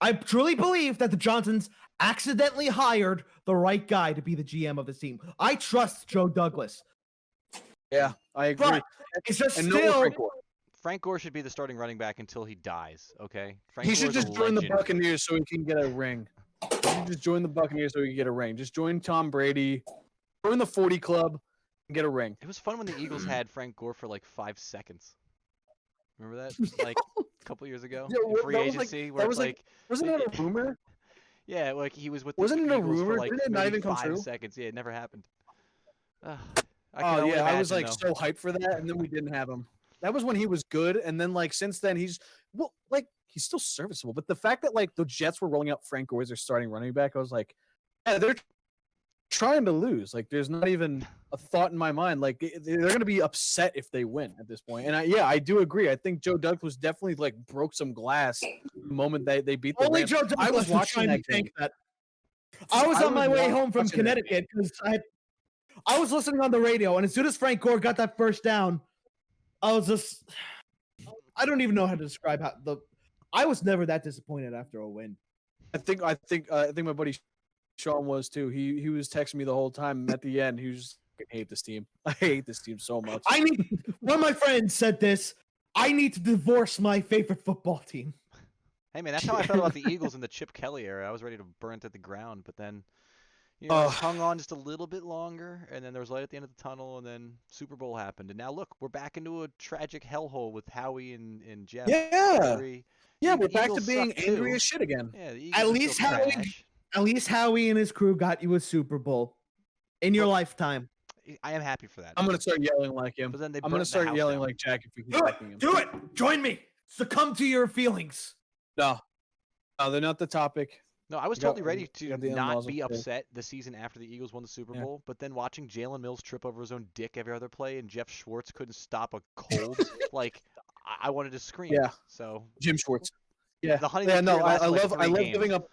I truly believe that the Johnsons accidentally hired the right guy to be the GM of this team. I trust Joe Douglas. Yeah, I agree. But it's just Frank Gore should be the starting running back until he dies. Okay. He should just join the Buccaneers so he can get a ring. He should just join the Buccaneers so he can get a ring. Just join Tom Brady. Join the 40 club and get a ring. It was fun when the Eagles had Frank Gore for like 5 seconds. Remember that? Like a couple years ago in free agency, where wasn't it a rumor? Yeah, like he was with. Wasn't it a rumor? For like Didn't it not even come true? 5 seconds. Yeah, it never happened. I was like so hyped for that, and then we didn't have him. That was when he was good, and then like since then he's still serviceable. But the fact that like the Jets were rolling out Frank Gore as their starting running back, I was like, yeah, they're trying to lose. Like, there's not even a thought in my mind. Like, they're going to be upset if they win at this point. And I do agree. I think Joe Douglas definitely like broke some glass the moment they beat the Only Rams. Joe Douglas I was watching that game. I was on my way home from Connecticut because I was listening on the radio, and as soon as Frank Gore got that first down, I don't even know how to describe I was never that disappointed after a win. I think my buddy Sean was too. He was texting me the whole time. At the end, he was just, I hate this team. I hate this team so much. One of my friends said this. I need to divorce my favorite football team. Hey man, that's how I felt about the Eagles in the Chip Kelly era. I was ready to burn it to the ground, but then hung on just a little bit longer, and then there was light at the end of the tunnel, and then Super Bowl happened, and now look, we're back into a tragic hellhole with Howie and Jeff. Yeah, we're back to being angry as shit again. Yeah, the Eagles at least Howie and his crew got you a Super Bowl in your lifetime. I am happy for that. I'm gonna start yelling like him. But then I'm gonna start yelling like Jack if we can do it. Join me. Succumb to your feelings. No, they're not the topic. No, I was totally ready to not be upset the season after the Eagles won the Super Bowl, but then watching Jalen Mills trip over his own dick every other play and Jeff Schwartz couldn't stop a cold, like I wanted to scream. Yeah. So Jim Schwartz. Yeah. The honey I love games. giving up.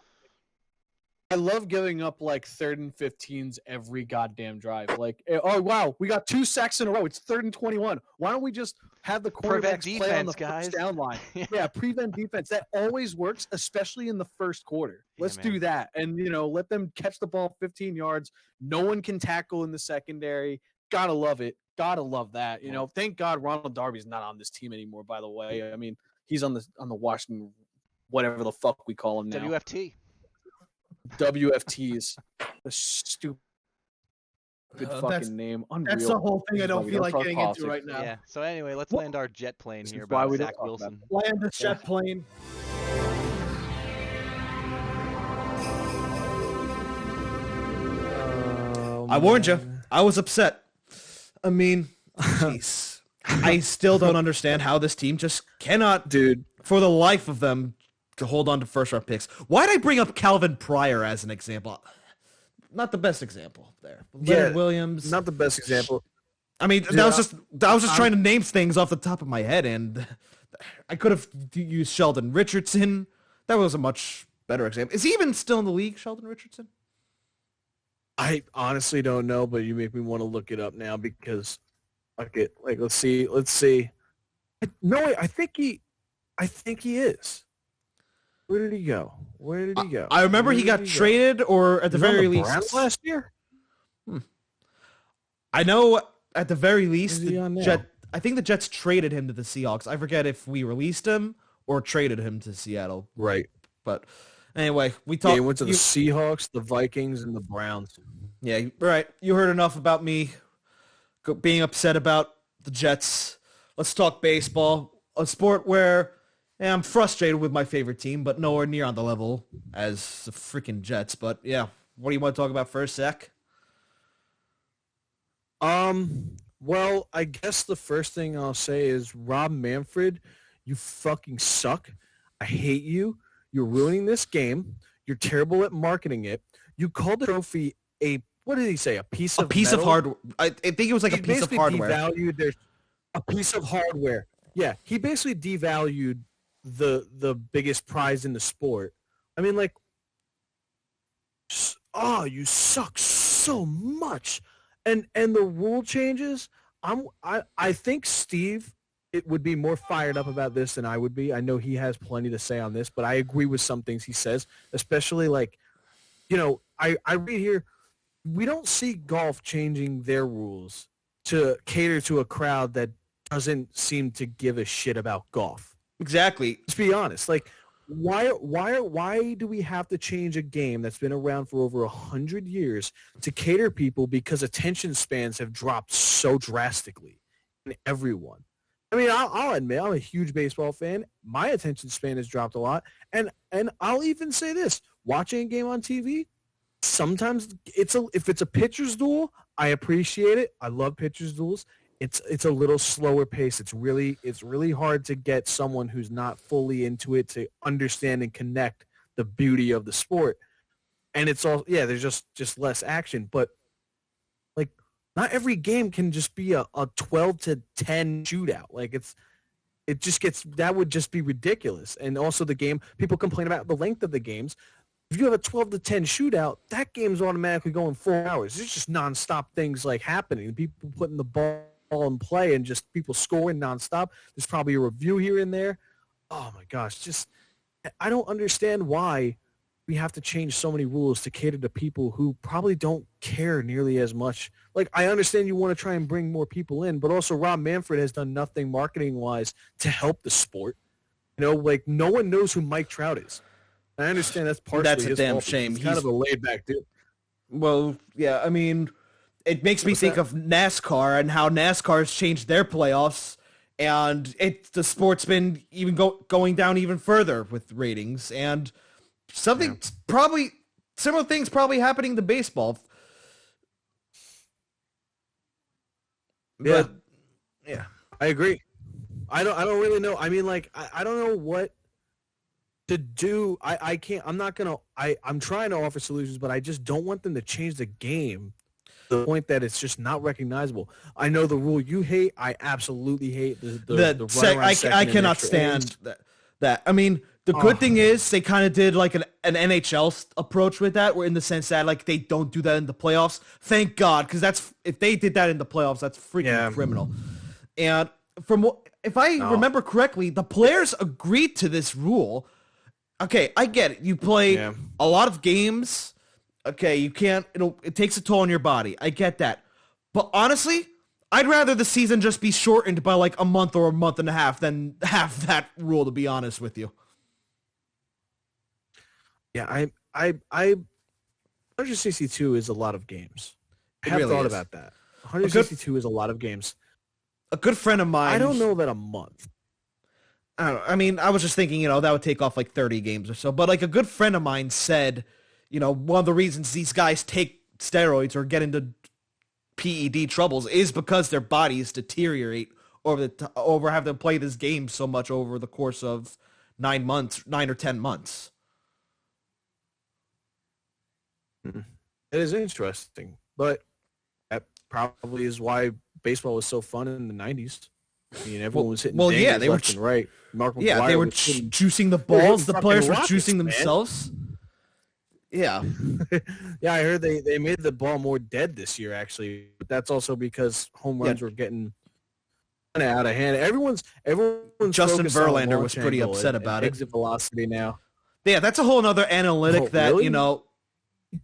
I love giving up like 3rd and 15s every goddamn drive. Like, oh wow, we got 2 sacks in a row. It's 3rd and 21. Why don't we just have the quarterbacks play on the first down line? Yeah, prevent defense. That always works, especially in the first quarter. Let's do that, and let them catch the ball 15 yards. No one can tackle in the secondary. Gotta love it. Gotta love that. Thank God Ronald Darby's not on this team anymore. By the way, I mean he's on the Washington, whatever the fuck we call him now. WFTs, the stupid fucking name. Unreal. That's the whole thing I don't feel like getting into right now. Yeah. So anyway, let's land our jet plane here about Zach Wilson. Land the jet plane. I warned you. I was upset. I mean, jeez. I still don't understand how this team just cannot, for the life of them, to hold on to first-round picks. Why'd I bring up Calvin Pryor as an example? Not the best example there. Leonard Williams. Not the best example. I mean, I was just trying to name things off the top of my head, and I could have used Sheldon Richardson. That was a much better example. Is he even still in the league, Sheldon Richardson? I honestly don't know, but you make me want to look it up now because, let's see. I think he is. Where did he go? I remember he got traded, or at the very least Browns last year. I know at the very least I think the Jets traded him to the Seahawks. I forget if we released him or traded him to Seattle. Right. But anyway, we talked. He went to the Seahawks, the Vikings, and the Browns. Yeah, right. You heard enough about me being upset about the Jets. Let's talk baseball, a sport where I'm frustrated with my favorite team, but nowhere near on the level as the freaking Jets. But yeah, what do you want to talk about first, Zach? Well, I guess the first thing I'll say is Rob Manfred, you fucking suck. I hate you. You're ruining this game. You're terrible at marketing it. You called the trophy what did he say? A piece of hardware. I think it was like a piece of hardware. Devalued a piece of hardware. Yeah, he basically devalued the biggest prize in the sport. I mean, you suck so much. And the rule changes, I think Steve would be more fired up about this than I would be. I know he has plenty to say on this, but I agree with some things he says, especially I read here, we don't see golf changing their rules to cater to a crowd that doesn't seem to give a shit about golf. Exactly. Let's be honest. Why do we have to change a game that's been around for over 100 years to cater people because attention spans have dropped so drastically in everyone? I mean, I'll admit I'm a huge baseball fan. My attention span has dropped a lot, and I'll even say this: watching a game on TV, sometimes if it's a pitcher's duel, I appreciate it. I love pitcher's duels. It's a little slower pace. It's really hard to get someone who's not fully into it to understand and connect the beauty of the sport. and it's all there's just less action, but like not every game can just be a 12-10 shootout. Like that would just be ridiculous. And also the game, people complain about the length of the games. If you have a 12-10 shootout, that game's automatically going 4 hours. It's just nonstop things like happening. People putting the ball in play and just people scoring nonstop. There's probably a review here and there. Oh my gosh, I don't understand why we have to change so many rules to cater to people who probably don't care nearly as much. Like, I understand you want to try and bring more people in, but also Rob Manfred has done nothing marketing-wise to help the sport. Like, no one knows who Mike Trout is. I understand that's partially his fault. That's a damn shame. He's kind of a laid-back dude. Well, yeah, I mean, it makes me think of NASCAR and how NASCAR's changed their playoffs, and the sport's been even going down even further with ratings, and similar things probably happening to baseball. But, yeah, I agree. I don't really know. I mean, like, I don't know what to do. I can't. I'm not gonna. I'm trying to offer solutions, but I just don't want them to change the game to the point that it's just not recognizable. I know the rule you hate. I absolutely hate I cannot stand that. I mean, the good thing is they kind of did like an NHL approach with that, where in the sense that like they don't do that in the playoffs. Thank God, because if they did that in the playoffs, that's freaking criminal. And if I remember correctly, the players agreed to this rule. Okay, I get it. You play a lot of games. Okay, you can't. It takes a toll on your body. I get that. But honestly, I'd rather the season just be shortened by like a month or a month and a half than have that rule. To be honest with you. Yeah, I 162 is a lot of games. I have thought about that. 162 is a lot of games. A good friend of mine. I don't know about a month. I don't know. I mean, I was just thinking, that would take off like 30 games or so. But like a good friend of mine said, one of the reasons these guys take steroids or get into PED troubles is because their bodies deteriorate over having to play this game so much over the course of 9 or 10 months. It is interesting, but that probably is why baseball was so fun in the 90s. I mean, everyone was hitting they were left and right. They were juicing the balls. The players were juicing themselves. Yeah. Yeah, I heard they made the ball more dead this year, actually. But that's also because home runs were getting out of hand. Everyone's Justin Verlander was pretty upset about it. Exit velocity now. Yeah, that's a whole other analytic that, really?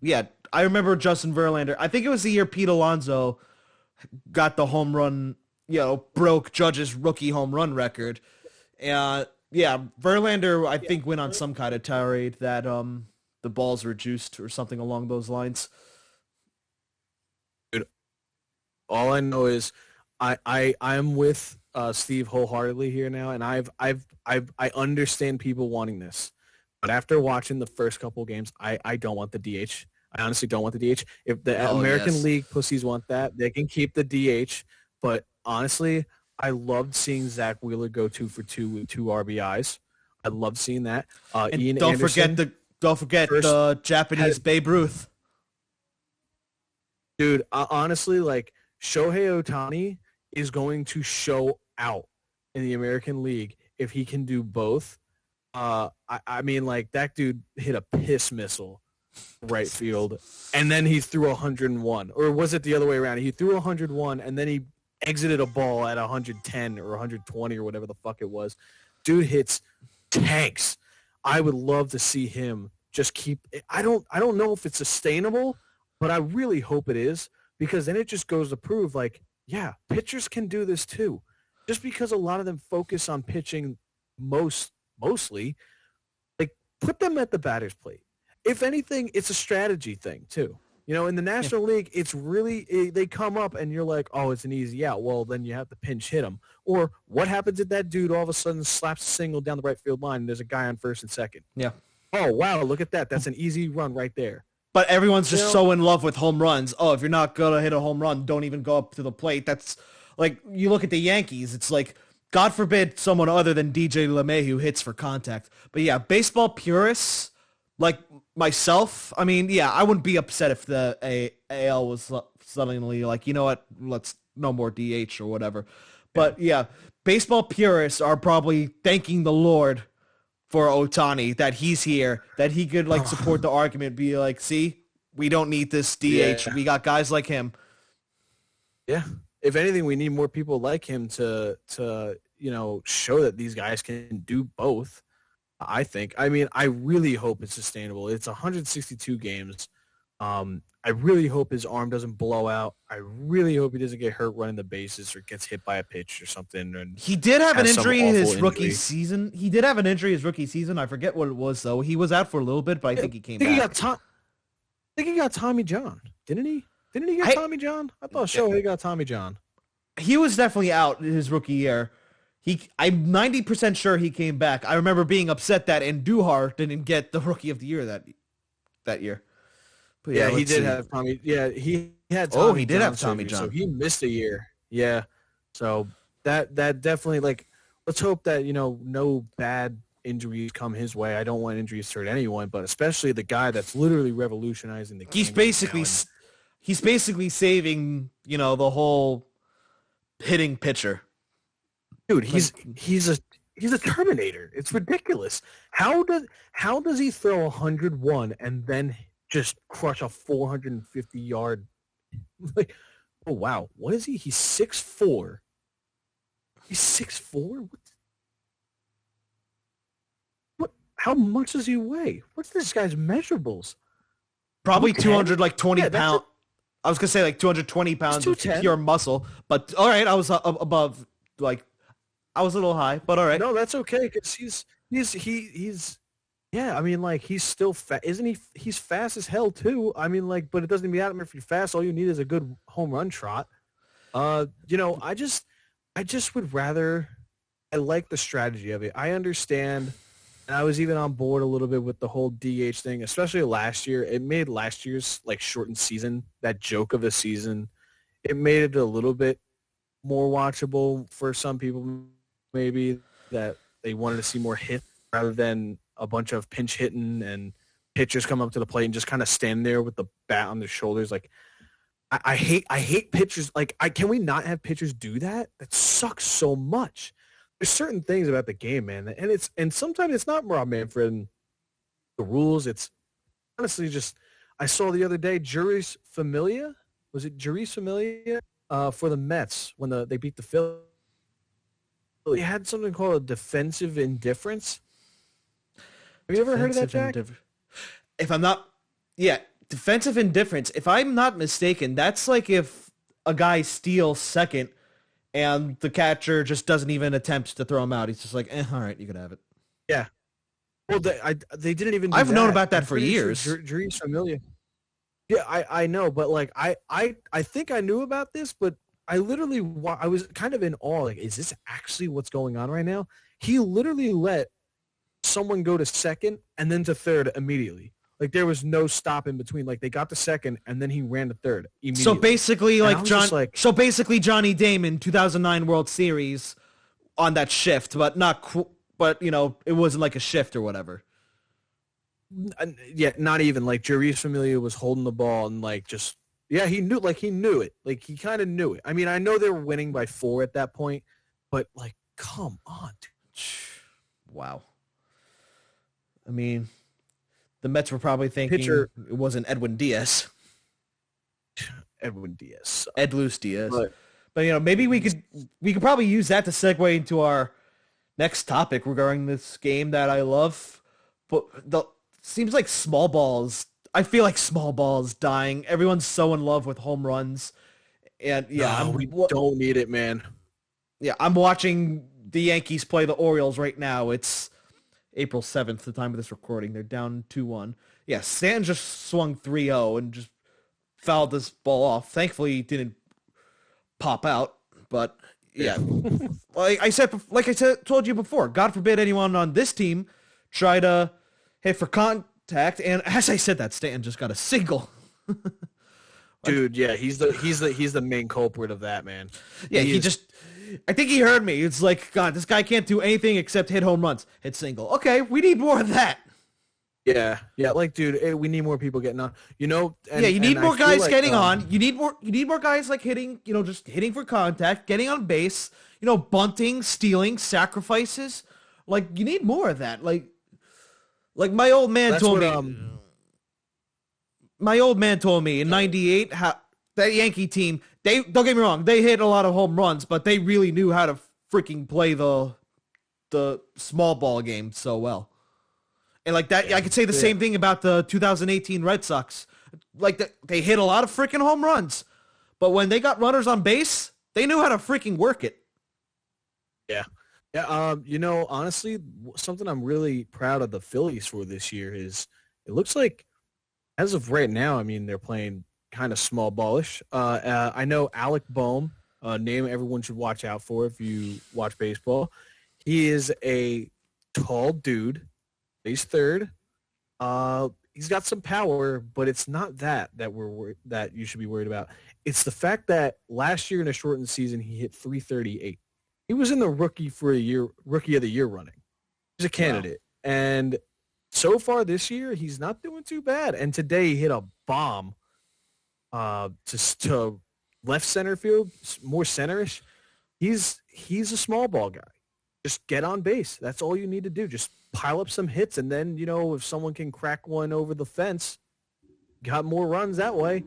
Yeah, I remember Justin Verlander. I think it was the year Pete Alonso got the home run, broke Judge's rookie home run record. And Verlander, I think, went on some kind of tirade that the balls were juiced or something along those lines. Dude, all I know is I'm with Steve wholeheartedly here now, and I understand people wanting this. But after watching the first couple games, I don't want the DH. I honestly don't want the DH. If the American League pussies want that, they can keep the DH. But honestly, I loved seeing Zach Wheeler go 2 for 2 with 2 RBIs. I loved seeing that. Ian don't Anderson, forget the Japanese Babe Ruth. Dude, honestly, like Shohei Ohtani is going to show out in the American League if he can do both. I mean, like, that dude hit a piss missile right field, and then he threw 101. Or was it the other way around? He threw 101, and then he exited a ball at 110 or 120 or whatever the fuck it was. Dude hits tanks. I would love to see him just keep – I don't know if it's sustainable, but I really hope it is, because then it just goes to prove, like, yeah, pitchers can do this too. Just because a lot of them focus on pitching mostly, like, put them at the batter's plate. If anything, it's a strategy thing too. In the National League, it's really they come up and you're like, oh, it's an easy out. Well, then you have to pinch hit them. Or what happens if that dude all of a sudden slaps a single down the right field line and there's a guy on first and second? Yeah. Oh, wow, look at that. That's an easy run right there. But everyone's just so in love with home runs. Oh, if you're not going to hit a home run, don't even go up to the plate. That's like, you look at the Yankees, it's like, God forbid someone other than DJ LeMahieu hits for contact. But yeah, baseball purists, Like myself, I mean, yeah, I wouldn't be upset if the AL was suddenly like, you know what, let's no more DH or whatever. But yeah, baseball purists are probably thanking the Lord for Ohtani, that he's here, that he could like support the argument, be like, see, we don't need this DH. Yeah. We got guys like him. Yeah. If anything, we need more people like him to show that these guys can do both. I think. I mean, I really hope it's sustainable. It's 162 games. I really hope his arm doesn't blow out. I really hope he doesn't get hurt running the bases or gets hit by a pitch or something. And he did have an injury his rookie season. He did have an injury his rookie season. I forget what it was, though. He was out for a little bit, but I think he came back. I think he got Tommy John. Didn't he? Didn't he get Tommy John? I thought he got Tommy John. He was definitely out his rookie year. I'm 90% sure he came back. I remember being upset that Andujar didn't get the Rookie of the Year that year. But yeah, he did have Tommy. Yeah, he had Tommy. Oh, he did have Tommy John. So he missed a year. Yeah. So that definitely, like, let's hope that, no bad injuries come his way. I don't want injuries to hurt anyone, but especially the guy that's literally revolutionizing the game. He's basically saving, the whole hitting pitcher. Dude, he's a Terminator. It's ridiculous. How does he throw 101 and then just crush a 450-yard? Like, oh wow, what is he? He's 6'4". He's 6'4". What? How much does he weigh? What's this guy's measurables? Probably 220 pounds. I was gonna say like 220 pounds of pure muscle, but all right, I was above like. I was a little high, but all right. No, that's okay because he's yeah. I mean, like he's still fast, isn't he? He's fast as hell too. I mean, like, but it doesn't matter if you're fast. All you need is a good home run trot. I just would rather. I like the strategy of it. I understand, and I was even on board a little bit with the whole DH thing, especially last year. It made last year's like shortened season, that joke of a season, it made it a little bit more watchable for some people. Maybe that they wanted to see more hits rather than a bunch of pinch hitting and pitchers come up to the plate and just kind of stand there with the bat on their shoulders. Like, I hate pitchers. Like, can we not have pitchers do that? That sucks so much. There's certain things about the game, man, and sometimes it's not Rob Manfred and the rules. It's honestly just, I saw the other day, Juris Familia. Was it Juris Familia for the Mets when they beat the Phillies? They had something called a defensive indifference. Have you ever heard of that, Jack? Defensive indifference. If I'm not mistaken, that's like if a guy steals second and the catcher just doesn't even attempt to throw him out. He's just like, all right, you can have it. Yeah. Well, they didn't even do I've known about that for years. Sure Juris Familia. Yeah, I know, but like I think I knew about this, but I was kind of in awe. Like, is this actually what's going on right now? He literally let someone go to second and then to third immediately. Like, there was no stop in between. Like, they got to second and then he ran to third immediately. So basically, Johnny Damon 2009 World Series on that shift, but it wasn't like a shift or whatever. Yeah, not even. Like, Juris Familia was holding the ball and like just. Yeah, he knew it. Like, he kind of knew it. I mean, I know they were winning by 4 at that point, but, like, come on, dude. Wow. I mean, the Mets were probably thinking it wasn't Edwin Diaz. Edwin Diaz. Edlus Diaz. But maybe we could probably use that to segue into our next topic regarding this game that I love. But seems like small balls. I feel like small ball is dying. Everyone's so in love with home runs. And yeah, we don't need it, man. Yeah, I'm watching the Yankees play the Orioles right now. It's April 7th, the time of this recording. They're down 2-1. Yeah, Stanton just swung 3-0 and just fouled this ball off. Thankfully, he didn't pop out. But yeah, like I told you before, God forbid anyone on this team try to hit for contact. And as I said that, Stanton just got a single. Dude, yeah, he's the main culprit of that, man. Yeah, I think he heard me. It's like, God, this guy can't do anything except hit home runs. Hit single. Okay, we need more of that. Yeah, like, dude, we need more people getting on. You need more guys getting on. You need more guys like hitting, just hitting for contact, getting on base, bunting, stealing, sacrifices. Like, you need more of that. Like my old man told me. My old man told me in '98 how that Yankee team. They don't get me wrong. They hit a lot of home runs, but they really knew how to freaking play the small ball game so well. And like that, I could say the same thing about the 2018 Red Sox. Like they hit a lot of freaking home runs, but when they got runners on base, they knew how to freaking work it. Yeah. Honestly, something I'm really proud of the Phillies for this year is it looks like, as of right now, I mean, they're playing kind of small ballish. I know Alec Boehm, a name everyone should watch out for if you watch baseball. He is a tall dude. He's third. He's got some power, but it's not that you should be worried about. It's the fact that last year in a shortened season, he hit 338. He was in the rookie of the year running. He's a candidate. Wow. And so far this year, he's not doing too bad. And today he hit a bomb to left center field, more centerish. He's a small ball guy. Just get on base. That's all you need to do. Just pile up some hits, and then, if someone can crack one over the fence, got more runs that way.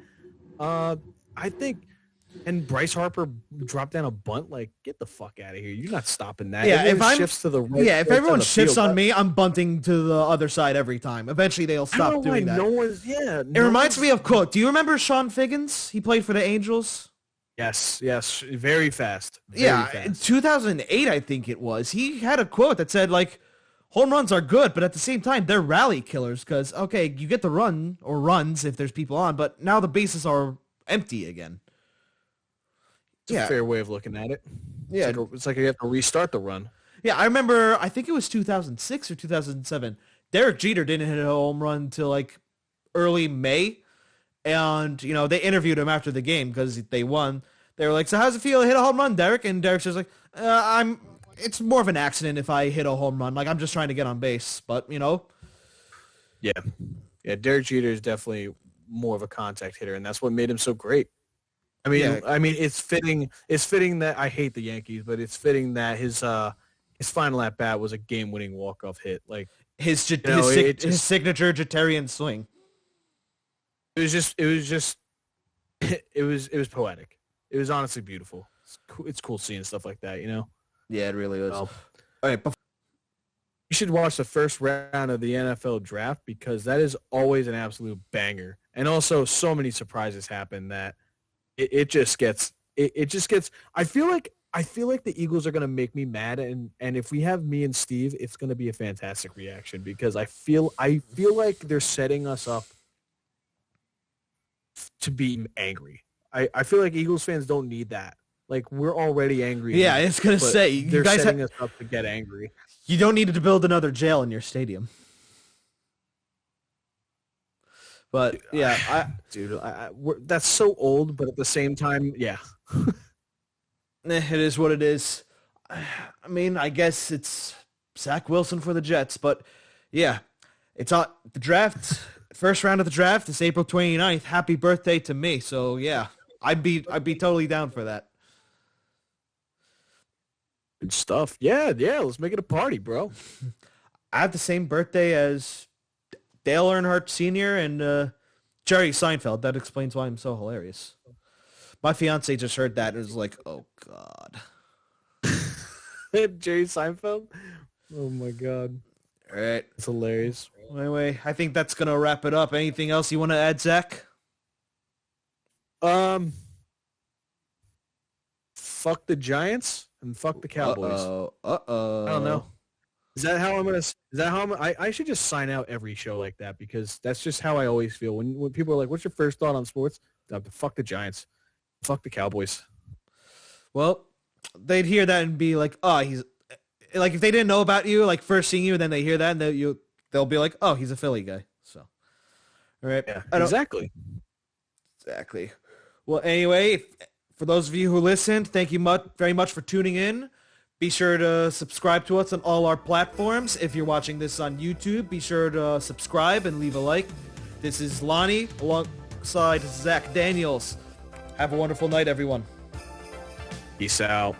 I think, and Bryce Harper dropped down a bunt. Like, get the fuck out of here. You're not stopping that. Yeah, if everyone shifts on me, I'm bunting to the other side every time. Eventually, they'll stop doing that. It reminds me of Cook. Do you remember Sean Figgins? He played for the Angels. Yes, very fast. In 2008, I think it was. He had a quote that said, like, home runs are good, but at the same time, they're rally killers because, okay, you get the run or runs if there's people on, but now the bases are empty again. It's a fair way of looking at it. Yeah. It's like you have to restart the run. Yeah, I remember, I think it was 2006 or 2007. Derek Jeter didn't hit a home run until, like, early May. And, they interviewed him after the game because they won. They were like, so how's it feel to hit a home run, Derek? And Derek's just like, it's more of an accident if I hit a home run. Like, I'm just trying to get on base. But, Yeah. Yeah, Derek Jeter is definitely more of a contact hitter, and that's what made him so great. I mean, it's fitting that I hate the Yankees, but it's fitting that his final at bat was a game-winning walk-off hit. Like his signature Jeterian swing. It was poetic. It was honestly beautiful. It's cool seeing stuff like that, Yeah, it really was. All right, you should watch the first round of the NFL draft because that is always an absolute banger. And also, so many surprises happen that it just gets. I feel like the Eagles are gonna make me mad, and if we have me and Steve, it's gonna be a fantastic reaction because I feel like they're setting us up to be angry. I feel like Eagles fans don't need that. Like, we're already angry. Yeah, I was going to say. They're setting us up to get angry. You don't need to build another jail in your stadium. But, yeah. That's so old, but at the same time, yeah. It is what it is. I mean, I guess it's Zach Wilson for the Jets, but, yeah. It's on the draft. First round of the draft is April 29th. Happy birthday to me. So, yeah. I'd be totally down for that. Good stuff. Yeah, let's make it a party, bro. I have the same birthday as Dale Earnhardt Sr. and Jerry Seinfeld. That explains why I'm so hilarious. My fiance just heard that and was like, oh, God. Jerry Seinfeld? Oh, my God. All right. It's hilarious. Anyway, I think that's going to wrap it up. Anything else you want to add, Zach? Fuck the Giants and fuck the Cowboys. Uh-oh. I don't know. I should just sign out every show like that because that's just how I always feel. When people are like, what's your first thought on sports? Fuck the Giants. Fuck the Cowboys. Well, they'd hear that and be like, oh, he's like, if they didn't know about you, like first seeing you, then they hear that and they'll be like, oh, he's a Philly guy. So, all right. Yeah, exactly. Well, anyway, for those of you who listened, thank you very much for tuning in Be sure to subscribe to us on all our platforms. If you're watching this on YouTube, be sure to subscribe and leave a like. This is Lonnie alongside Zach Daniels. Have a wonderful night, everyone. Peace out.